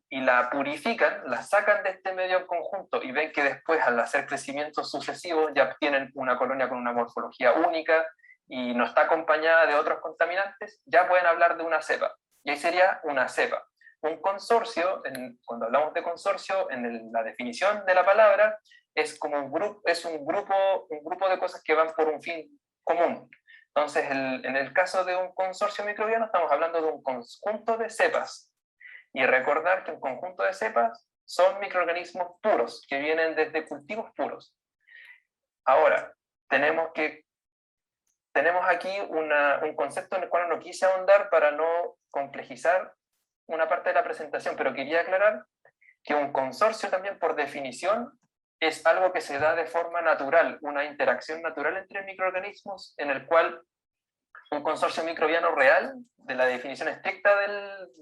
y la purifican, la sacan de este medio conjunto y ven que después, al hacer crecimientos sucesivos, ya obtienen una colonia con una morfología única y no está acompañada de otros contaminantes, ya pueden hablar de una cepa. Y ahí sería una cepa. Un consorcio, cuando hablamos de consorcio, en la definición de la palabra, es como un grupo de cosas que van por un fin común. Entonces, en el caso de un consorcio microbiano, estamos hablando de un conjunto de cepas. Y recordar que un conjunto de cepas son microorganismos puros, que vienen desde cultivos puros. Ahora, tenemos aquí un concepto en el cual no quise ahondar para no complejizar una parte de la presentación, pero quería aclarar que un consorcio también, por definición, es algo que se da de forma natural, una interacción natural entre microorganismos, en el cual un consorcio microbiano real, de la definición estricta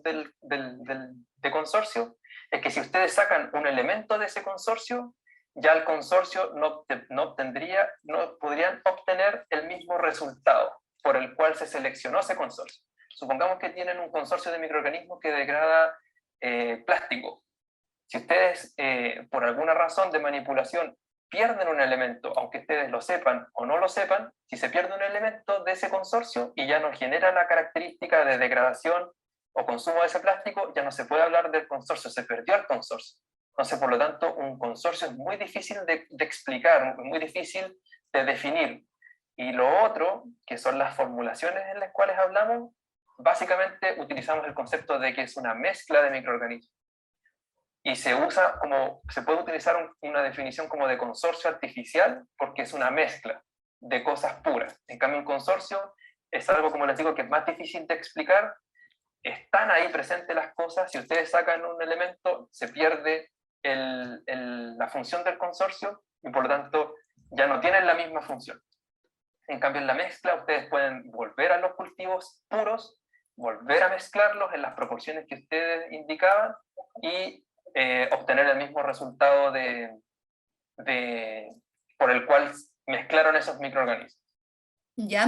de consorcio, es que si ustedes sacan un elemento de ese consorcio, ya el consorcio no podrían obtener el mismo resultado por el cual se seleccionó ese consorcio. Supongamos que tienen un consorcio de microorganismos que degrada plástico. Si ustedes, por alguna razón de manipulación, pierden un elemento, aunque ustedes lo sepan o no lo sepan, si se pierde un elemento de ese consorcio y ya no genera la característica de degradación o consumo de ese plástico, ya no se puede hablar del consorcio, se perdió el consorcio. Entonces, por lo tanto, un consorcio es muy difícil de explicar, muy difícil de definir. Y lo otro, que son las formulaciones en las cuales hablamos, básicamente utilizamos el concepto de que es una mezcla de microorganismos. Y se puede utilizar una definición como de consorcio artificial porque es una mezcla de cosas puras. En cambio, un consorcio es algo, como les digo, que es más difícil de explicar. Están ahí presentes las cosas. Si ustedes sacan un elemento, se pierde la función del consorcio y por lo tanto ya no tienen la misma función. En cambio, en la mezcla, ustedes pueden volver a los cultivos puros, volver a mezclarlos en las proporciones que ustedes indicaban y obtener el mismo resultado por el cual mezclaron esos microorganismos. Ya.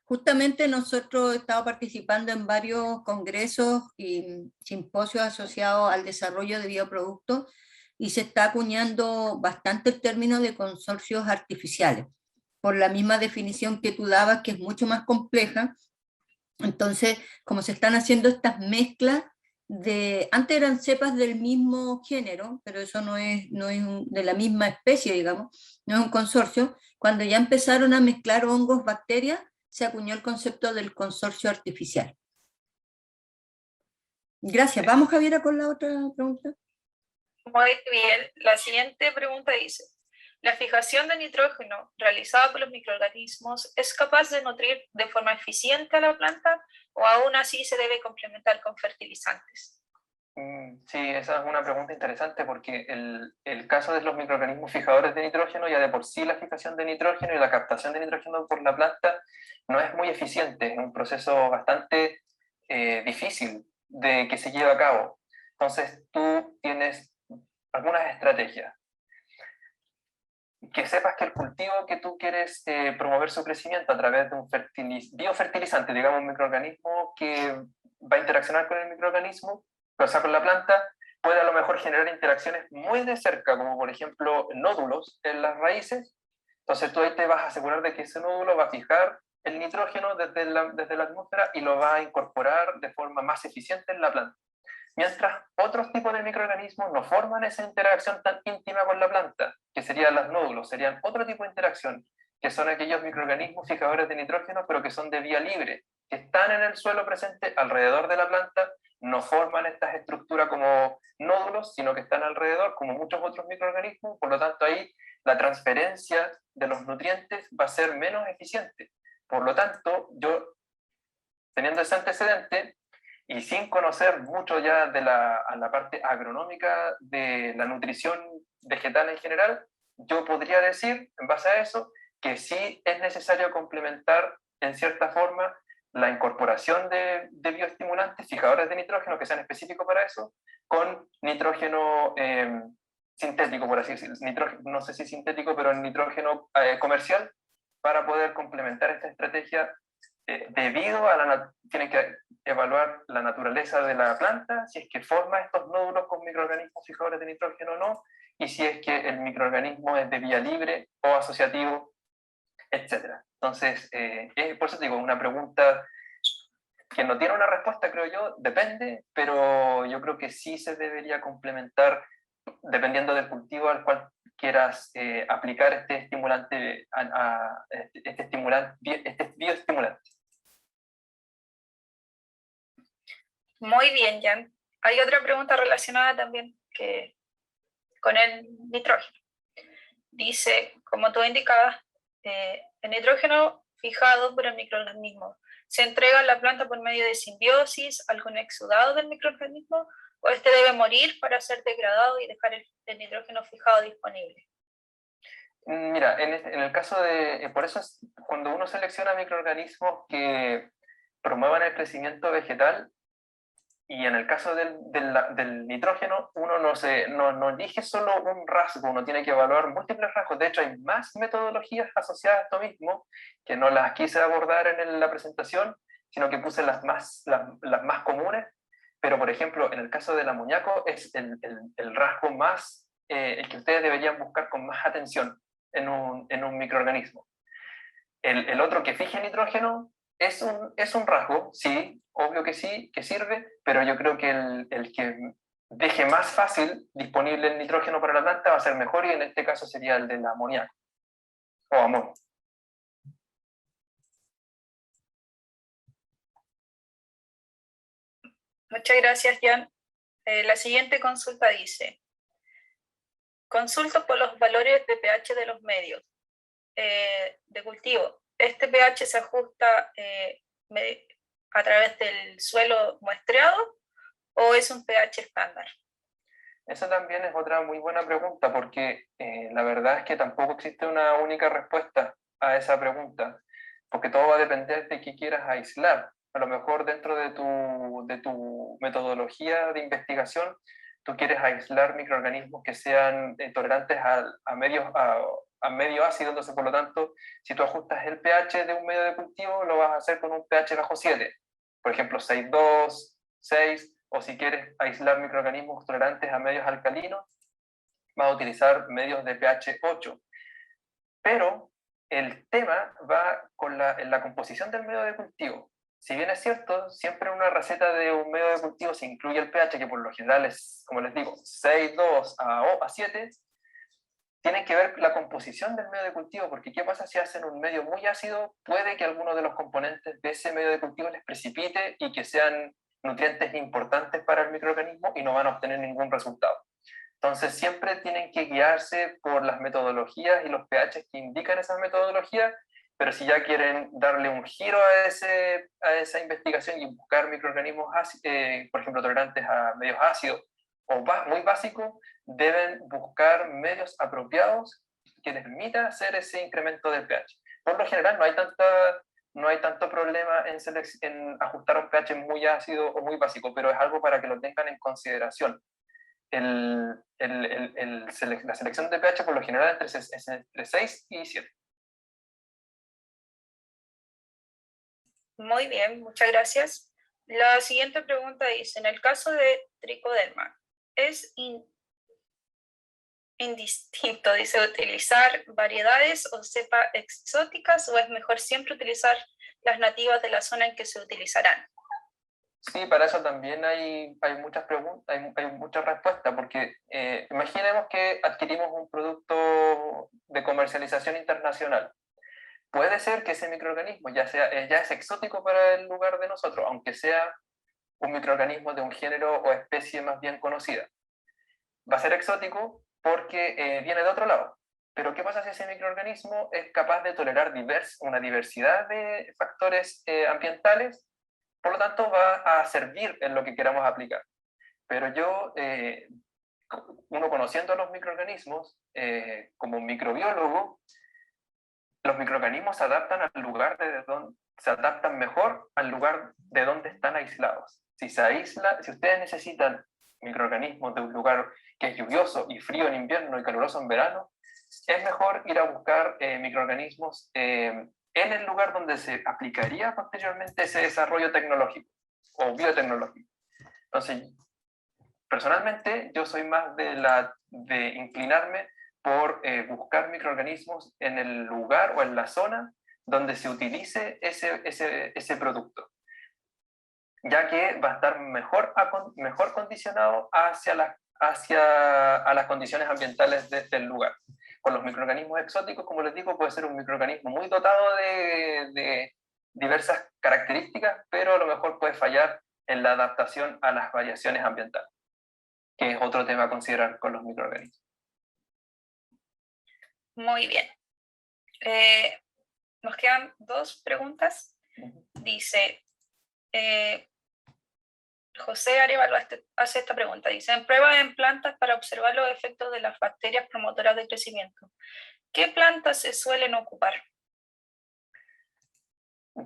Justamente nosotros hemos estado participando en varios congresos y simposios asociados al desarrollo de bioproductos y se está acuñando bastante el término de consorcios artificiales, por la misma definición que tú dabas, que es mucho más compleja. Entonces, como se están haciendo estas mezclas antes eran cepas del mismo género, pero eso no es de la misma especie, digamos, no es un consorcio. Cuando ya empezaron a mezclar hongos, bacterias, se acuñó el concepto del consorcio artificial. Gracias. Vamos, Javiera, con la otra pregunta. Muy bien. La siguiente pregunta dice, ¿la fijación de nitrógeno realizada por los microorganismos es capaz de nutrir de forma eficiente a la planta o aún así se debe complementar con fertilizantes? Sí, esa es una pregunta interesante porque el caso de los microorganismos fijadores de nitrógeno, ya de por sí la fijación de nitrógeno y la captación de nitrógeno por la planta no es muy eficiente, es un proceso bastante difícil de que se lleve a cabo. Entonces tú tienes algunas estrategias. Que sepas que el cultivo que tú quieres promover su crecimiento a través de un biofertilizante, digamos un microorganismo que va a interaccionar con el microorganismo, o sea, con la planta, puede a lo mejor generar interacciones muy de cerca, como por ejemplo nódulos en las raíces. Entonces tú ahí te vas a asegurar de que ese nódulo va a fijar el nitrógeno desde la atmósfera y lo va a incorporar de forma más eficiente en la planta. Mientras otros tipos de microorganismos no forman esa interacción tan íntima con la planta, que serían los nódulos, serían otro tipo de interacción, que son aquellos microorganismos fijadores de nitrógeno, pero que son de vía libre, que están en el suelo presente alrededor de la planta, no forman estas estructuras como nódulos, sino que están alrededor, como muchos otros microorganismos, por lo tanto ahí la transferencia de los nutrientes va a ser menos eficiente. Por lo tanto, yo, teniendo ese antecedente, y sin conocer mucho ya de la parte agronómica de la nutrición vegetal en general, yo podría decir, en base a eso, que sí es necesario complementar en cierta forma la incorporación de bioestimulantes, fijadores de nitrógeno que sean específicos para eso, con nitrógeno sintético, por así decirlo, no sé si sintético, pero nitrógeno comercial, para poder complementar esta estrategia debido a tienen que evaluar la naturaleza de la planta, si es que forma estos nódulos con microorganismos fijadores de nitrógeno o no, y si es que el microorganismo es de vía libre o asociativo, etc. Entonces, por eso te digo, una pregunta que no tiene una respuesta, creo yo, depende, pero yo creo que sí se debería complementar dependiendo del cultivo al cual quieras aplicar este estimulante, este bioestimulante. Muy bien, Jan. Hay otra pregunta relacionada también con el nitrógeno. Dice, como tú indicabas, el nitrógeno fijado por el microorganismo se entrega a la planta por medio de simbiosis, algún exudado del microorganismo, o este debe morir para ser degradado y dejar el nitrógeno fijado disponible. Mira, en el caso de, por eso es, cuando uno selecciona microorganismos que promuevan el crecimiento vegetal, y en el caso del nitrógeno, uno no elige solo un rasgo, uno tiene que evaluar múltiples rasgos. De hecho, hay más metodologías asociadas a esto mismo, que no las quise abordar en la presentación, sino que puse las más comunes. Pero, por ejemplo, en el caso del amoníaco, es el rasgo más, el que ustedes deberían buscar con más atención en un microorganismo. El otro que fije nitrógeno es un rasgo, sí, obvio que sí, que sirve, pero yo creo que el que deje más fácil disponible el nitrógeno para la planta va a ser mejor, y en este caso sería el del amoníaco o amonio. Muchas gracias, Jan. La siguiente consulta dice, consulto por los valores de pH de los medios de cultivo. ¿Este pH se ajusta a través del suelo muestreado o es un pH estándar? Esa también es otra muy buena pregunta, porque la verdad es que tampoco existe una única respuesta a esa pregunta, porque todo va a depender de qué quieras aislar. A lo mejor dentro de tu metodología de investigación, tú quieres aislar microorganismos que sean tolerantes a medios a medio ácido, entonces por lo tanto, si tú ajustas el pH de un medio de cultivo, lo vas a hacer con un pH bajo 7, por ejemplo 6,2, 6, o si quieres aislar microorganismos tolerantes a medios alcalinos, vas a utilizar medios de pH 8. Pero el tema va con en la composición del medio de cultivo. Si bien es cierto, siempre en una receta de un medio de cultivo se incluye el pH, que por lo general es, como les digo, 6,2 a 7, tienen que ver la composición del medio de cultivo, porque ¿qué pasa si hacen un medio muy ácido? Puede que alguno de los componentes de ese medio de cultivo les precipite y que sean nutrientes importantes para el microorganismo y no van a obtener ningún resultado. Entonces siempre tienen que guiarse por las metodologías y los pHs que indican esas metodologías, pero si ya quieren darle un giro a esa investigación y buscar microorganismos, por ejemplo, tolerantes a medios ácidos o muy básicos, deben buscar medios apropiados que les permitan hacer ese incremento del pH. Por lo general no hay tanto problema en ajustar un pH muy ácido o muy básico, pero es algo para que lo tengan en consideración. La selección de pH por lo general es entre 6 y 7. Muy bien, muchas gracias. La siguiente pregunta dice, en el caso de tricoderma, ¿es indistinto, dice, utilizar variedades o cepas exóticas o es mejor siempre utilizar las nativas de la zona en que se utilizarán? Sí, para eso también hay muchas preguntas, hay muchas respuestas, porque imaginemos que adquirimos un producto de comercialización internacional. Puede ser que ese microorganismo ya es exótico para el lugar de nosotros, aunque sea un microorganismo de un género o especie más bien conocida. Va a ser exótico porque viene de otro lado. Pero ¿qué pasa si ese microorganismo es capaz de tolerar una diversidad de factores ambientales? Por lo tanto, va a servir en lo que queramos aplicar. Pero uno conociendo los microorganismos, como microbiólogo, los microorganismos se adaptan se adaptan mejor al lugar de donde están aislados. Si ustedes necesitan microorganismos de un lugar que es lluvioso y frío en invierno y caluroso en verano, es mejor ir a buscar microorganismos en el lugar donde se aplicaría posteriormente ese desarrollo tecnológico o biotecnológico. Entonces, personalmente, yo soy más de inclinarme por buscar microorganismos en el lugar o en la zona donde se utilice ese producto, ya que va a estar mejor condicionado hacia las condiciones ambientales del lugar. Con los microorganismos exóticos, como les digo, puede ser un microorganismo muy dotado de diversas características, pero a lo mejor puede fallar en la adaptación a las variaciones ambientales, que es otro tema a considerar con los microorganismos. Muy bien. Nos quedan 2 preguntas. Dice, José Arevalo hace esta pregunta. Dice, en pruebas en plantas para observar los efectos de las bacterias promotoras de crecimiento, ¿qué plantas se suelen ocupar?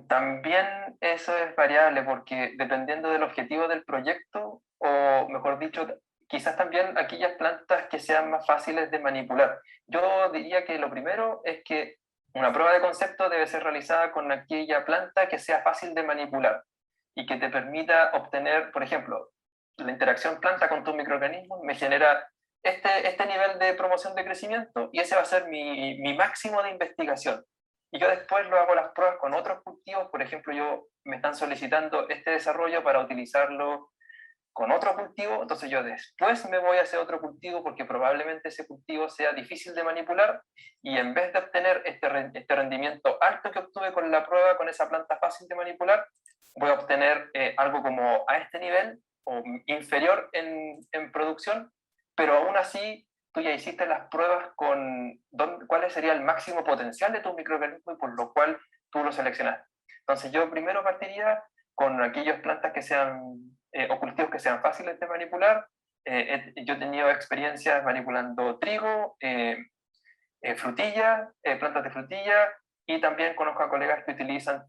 También eso es variable porque dependiendo del objetivo del proyecto, o mejor dicho, quizás también aquellas plantas que sean más fáciles de manipular. Yo diría que lo primero es que una prueba de concepto debe ser realizada con aquella planta que sea fácil de manipular y que te permita obtener, por ejemplo, la interacción planta con tu microorganismo me genera este nivel de promoción de crecimiento y ese va a ser mi máximo de investigación. Y yo después lo hago las pruebas con otros cultivos, por ejemplo, me están solicitando este desarrollo para utilizarlo con otro cultivo, entonces yo después me voy a hacer otro cultivo porque probablemente ese cultivo sea difícil de manipular y en vez de obtener este rendimiento alto que obtuve con la prueba con esa planta fácil de manipular, voy a obtener algo como a este nivel o inferior en producción, pero aún así tú ya hiciste las pruebas con cuál sería el máximo potencial de tu microorganismo y por lo cual tú lo seleccionaste. Entonces yo primero partiría con aquellas plantas que sean o cultivos que sean fáciles de manipular. Yo he tenido experiencias manipulando trigo, frutilla, plantas de frutilla, y también conozco a colegas que utilizan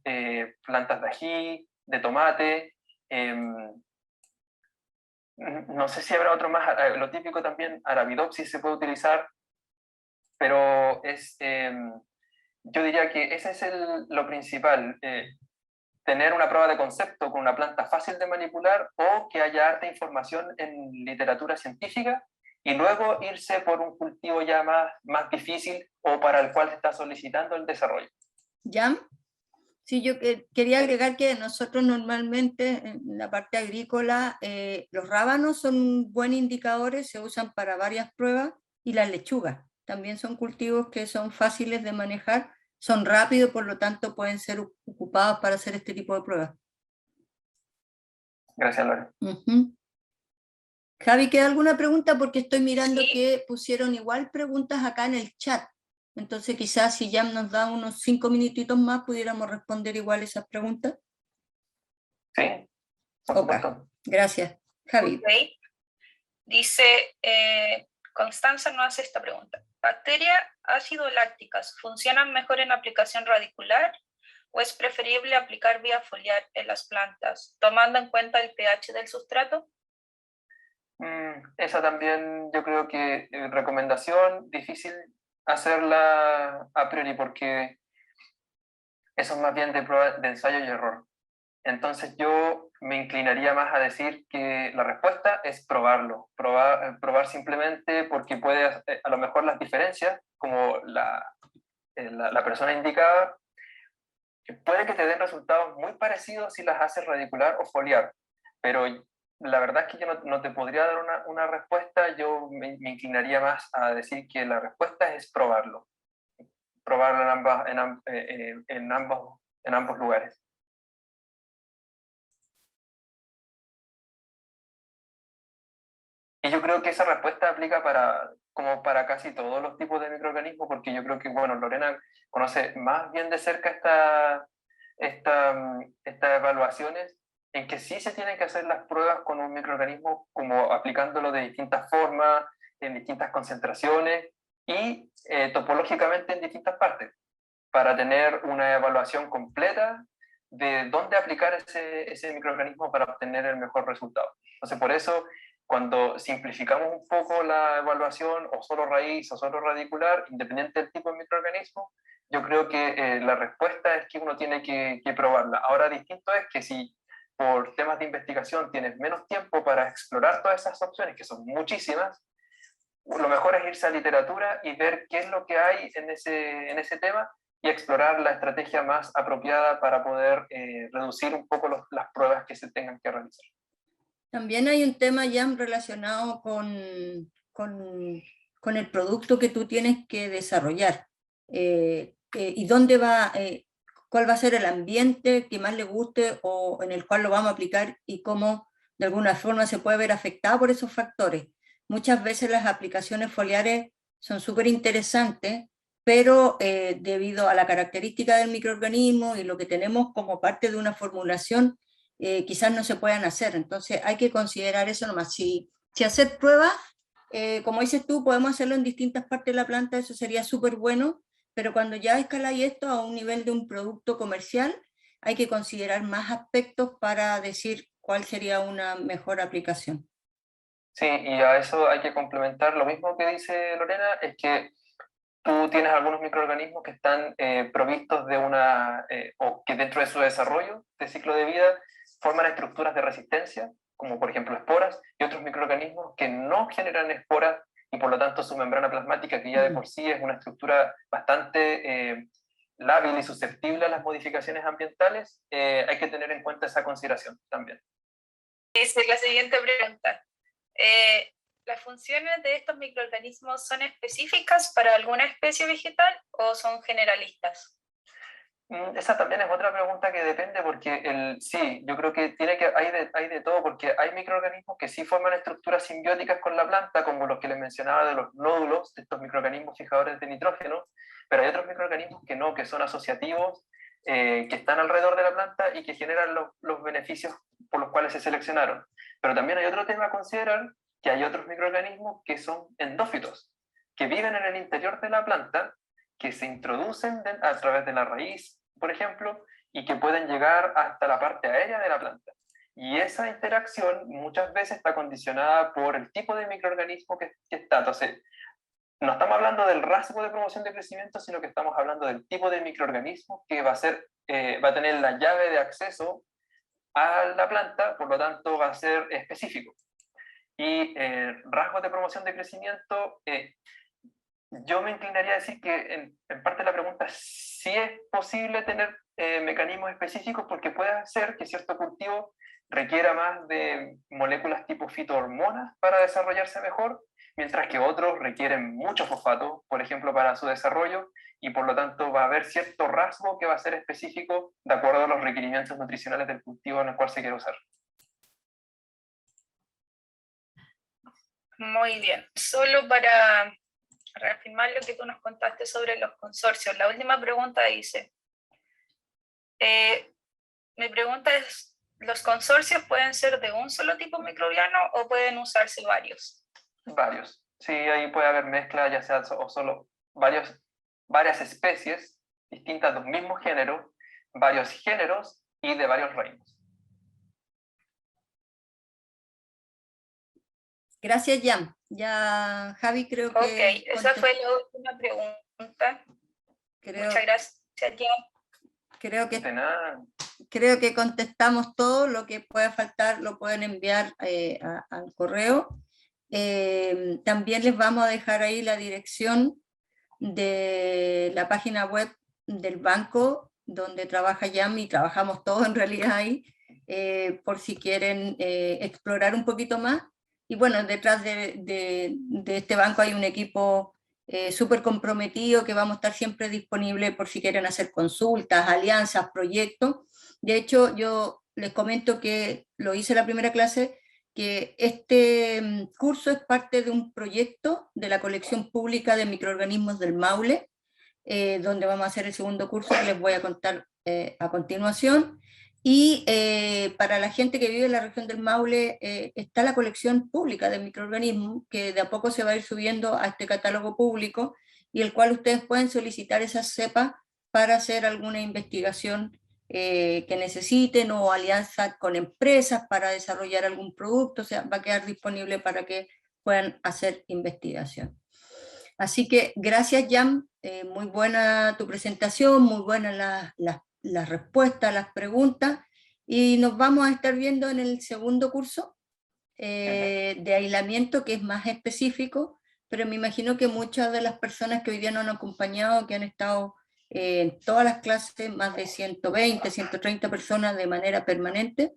plantas de ají, de tomate. No sé si habrá otro más, lo típico también, Arabidopsis se puede utilizar. pero yo diría que ese es lo principal, tener una prueba de concepto con una planta fácil de manipular o que haya harta información en literatura científica y luego irse por un cultivo ya más difícil o para el cual se está solicitando el desarrollo. ¿Ya? Sí, yo quería agregar que nosotros normalmente en la parte agrícola los rábanos son buenos indicadores, se usan para varias pruebas, y las lechugas también son cultivos que son fáciles de manejar, son rápidos, por lo tanto pueden ser ocupados para hacer este tipo de pruebas. Gracias, Lore. Javi, ¿queda alguna pregunta? Porque estoy mirando Sí. que pusieron igual preguntas acá en el chat. Entonces quizás si ya nos da unos 5 minutitos más pudiéramos responder igual esas preguntas. Sí, por supuesto. Gracias. Javi. Okay. Dice, Constanza nos hace esta pregunta. ¿Bacterias ácido lácticas funcionan mejor en aplicación radicular o es preferible aplicar vía foliar en las plantas, tomando en cuenta el pH del sustrato? Esa también yo creo que recomendación difícil hacerla a priori porque eso es más bien de ensayo y error. Entonces yo me inclinaría más a decir que la respuesta es probarlo, probar simplemente porque puede, a lo mejor las diferencias, como la persona indicada, puede que te den resultados muy parecidos si las haces radicular o foliar, pero la verdad es que yo no te podría dar una respuesta, yo me inclinaría más a decir que la respuesta es probarlo en ambos lugares. Y yo creo que esa respuesta aplica como para casi todos los tipos de microorganismos, porque yo creo que, bueno, Lorena conoce más bien de cerca estas evaluaciones en que sí se tienen que hacer las pruebas con un microorganismo, como aplicándolo de distintas formas, en distintas concentraciones y topológicamente en distintas partes, para tener una evaluación completa de dónde aplicar ese microorganismo para obtener el mejor resultado. Entonces, por eso, cuando simplificamos un poco la evaluación, o solo raíz o solo radicular, independiente del tipo de microorganismo, yo creo que la respuesta es que uno tiene que probarla. Ahora, distinto es que si por temas de investigación tienes menos tiempo para explorar todas esas opciones, que son muchísimas, lo mejor es irse a literatura y ver qué es lo que hay en ese tema y explorar la estrategia más apropiada para poder reducir un poco las pruebas que se tengan que realizar. También hay un tema ya relacionado con el producto que tú tienes que desarrollar y dónde cuál va a ser el ambiente que más le guste o en el cual lo vamos a aplicar y cómo de alguna forma se puede ver afectado por esos factores. Muchas veces las aplicaciones foliares son súper interesantes, pero debido a la característica del microorganismo y lo que tenemos como parte de una formulación, quizás no se puedan hacer. Entonces hay que considerar eso nomás. Si hacer pruebas, como dices tú, podemos hacerlo en distintas partes de la planta, eso sería súper bueno, pero cuando ya escaláis esto a un nivel de un producto comercial, hay que considerar más aspectos para decir cuál sería una mejor aplicación. Sí, y a eso hay que complementar lo mismo que dice Lorena, es que tú tienes algunos microorganismos que están provistos de o que dentro de su desarrollo de ciclo de vida forman estructuras de resistencia, como por ejemplo esporas, y otros microorganismos que no generan esporas y por lo tanto su membrana plasmática, que ya de por sí es una estructura bastante lábil y susceptible a las modificaciones ambientales, hay que tener en cuenta esa consideración también. Esa es la siguiente pregunta. ¿Las funciones de estos microorganismos son específicas para alguna especie vegetal o son generalistas? Esa también es otra pregunta que depende, porque sí, yo creo que hay de todo, porque hay microorganismos que sí forman estructuras simbióticas con la planta, como los que les mencionaba de los nódulos, de estos microorganismos fijadores de nitrógeno, pero hay otros microorganismos que no, que son asociativos, que están alrededor de la planta y que generan los beneficios por los cuales se seleccionaron. Pero también hay otro tema a considerar, que hay otros microorganismos que son endófitos, que viven en el interior de la planta, que se introducen a través de la raíz, por ejemplo, y que pueden llegar hasta la parte aérea de la planta. Y esa interacción muchas veces está condicionada por el tipo de microorganismo que está. Entonces, no estamos hablando del rasgo de promoción de crecimiento, sino que estamos hablando del tipo de microorganismo que va a tener la llave de acceso a la planta, por lo tanto va a ser específico. Y rasgos de promoción de crecimiento, yo me inclinaría a decir que en parte la pregunta sí es posible tener mecanismos específicos, porque puede ser que cierto cultivo requiera más de moléculas tipo fitohormonas para desarrollarse mejor, mientras que otros requieren mucho fosfato, por ejemplo, para su desarrollo, y por lo tanto va a haber cierto rasgo que va a ser específico de acuerdo a los requerimientos nutricionales del cultivo en el cual se quiere usar. Muy bien. Solo para reafirmar lo que tú nos contaste sobre los consorcios, la última pregunta dice, mi pregunta es, ¿los consorcios pueden ser de un solo tipo microbiano o pueden usarse varios? Varios. Sí, ahí puede haber mezcla, ya sea o solo varias especies distintas de un mismo género, varios géneros y de varios reinos. Gracias, Jan. Ya, Javi, creo que... Ok, esa fue la última pregunta. Muchas gracias, Jan. De nada. Creo que contestamos todo. Lo que pueda faltar lo pueden enviar al correo. También les vamos a dejar ahí la dirección de la página web del banco donde trabaja Jan, y trabajamos todos en realidad ahí, por si quieren explorar un poquito más. Y bueno, detrás de este banco hay un equipo súper comprometido, que vamos a estar siempre disponibles por si quieren hacer consultas, alianzas, proyectos. De hecho, yo les comento que lo hice la primera clase, que este curso es parte de un proyecto de la colección pública de microorganismos del Maule, donde vamos a hacer el segundo curso que les voy a contar a continuación. Y para la gente que vive en la región del Maule está la colección pública de microorganismos, que de a poco se va a ir subiendo a este catálogo público, y el cual ustedes pueden solicitar esas cepas para hacer alguna investigación que necesiten, o alianza con empresas para desarrollar algún producto. O sea, va a quedar disponible para que puedan hacer investigación. Así que gracias, Jan, muy buena tu presentación, muy buenas las respuestas, las preguntas, y nos vamos a estar viendo en el segundo curso de aislamiento, que es más específico, pero me imagino que muchas de las personas que hoy día nos han acompañado, que han estado en todas las clases, más de 120, 130 personas de manera permanente,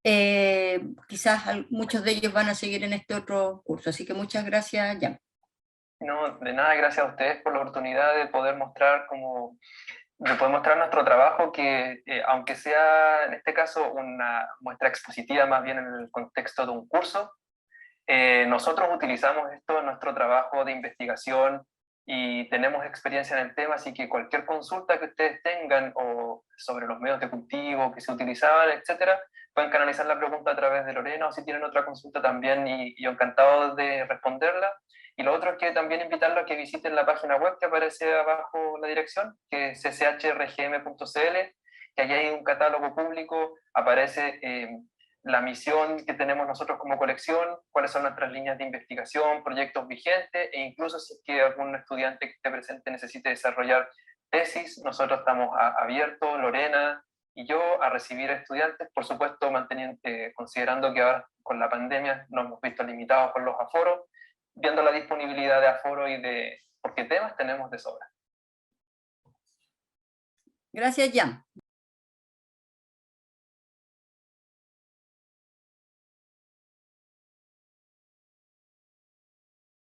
quizás muchos de ellos van a seguir en este otro curso. Así que muchas gracias, Jan. No, de nada, gracias a ustedes por la oportunidad de poder mostrar nuestro trabajo, que aunque sea en este caso una muestra expositiva más bien en el contexto de un curso, nosotros utilizamos esto en nuestro trabajo de investigación y tenemos experiencia en el tema, así que cualquier consulta que ustedes tengan o sobre los medios de cultivo que se utilizaban, etcétera, pueden canalizar la pregunta a través de Lorena, o si tienen otra consulta también, y yo encantado de responderla. Y lo otro es que también invitarlos a que visiten la página web que aparece abajo la dirección, que es cchrgm.cl, que allí hay un catálogo público, aparece la misión que tenemos nosotros como colección, cuáles son nuestras líneas de investigación, proyectos vigentes, e incluso si es que algún estudiante que esté presente necesite desarrollar tesis, nosotros estamos abiertos, Lorena y yo, a recibir estudiantes, por supuesto considerando que ahora con la pandemia nos hemos visto limitados por los aforos, viendo la disponibilidad de aforo porque temas tenemos de sobra. Gracias, Jan.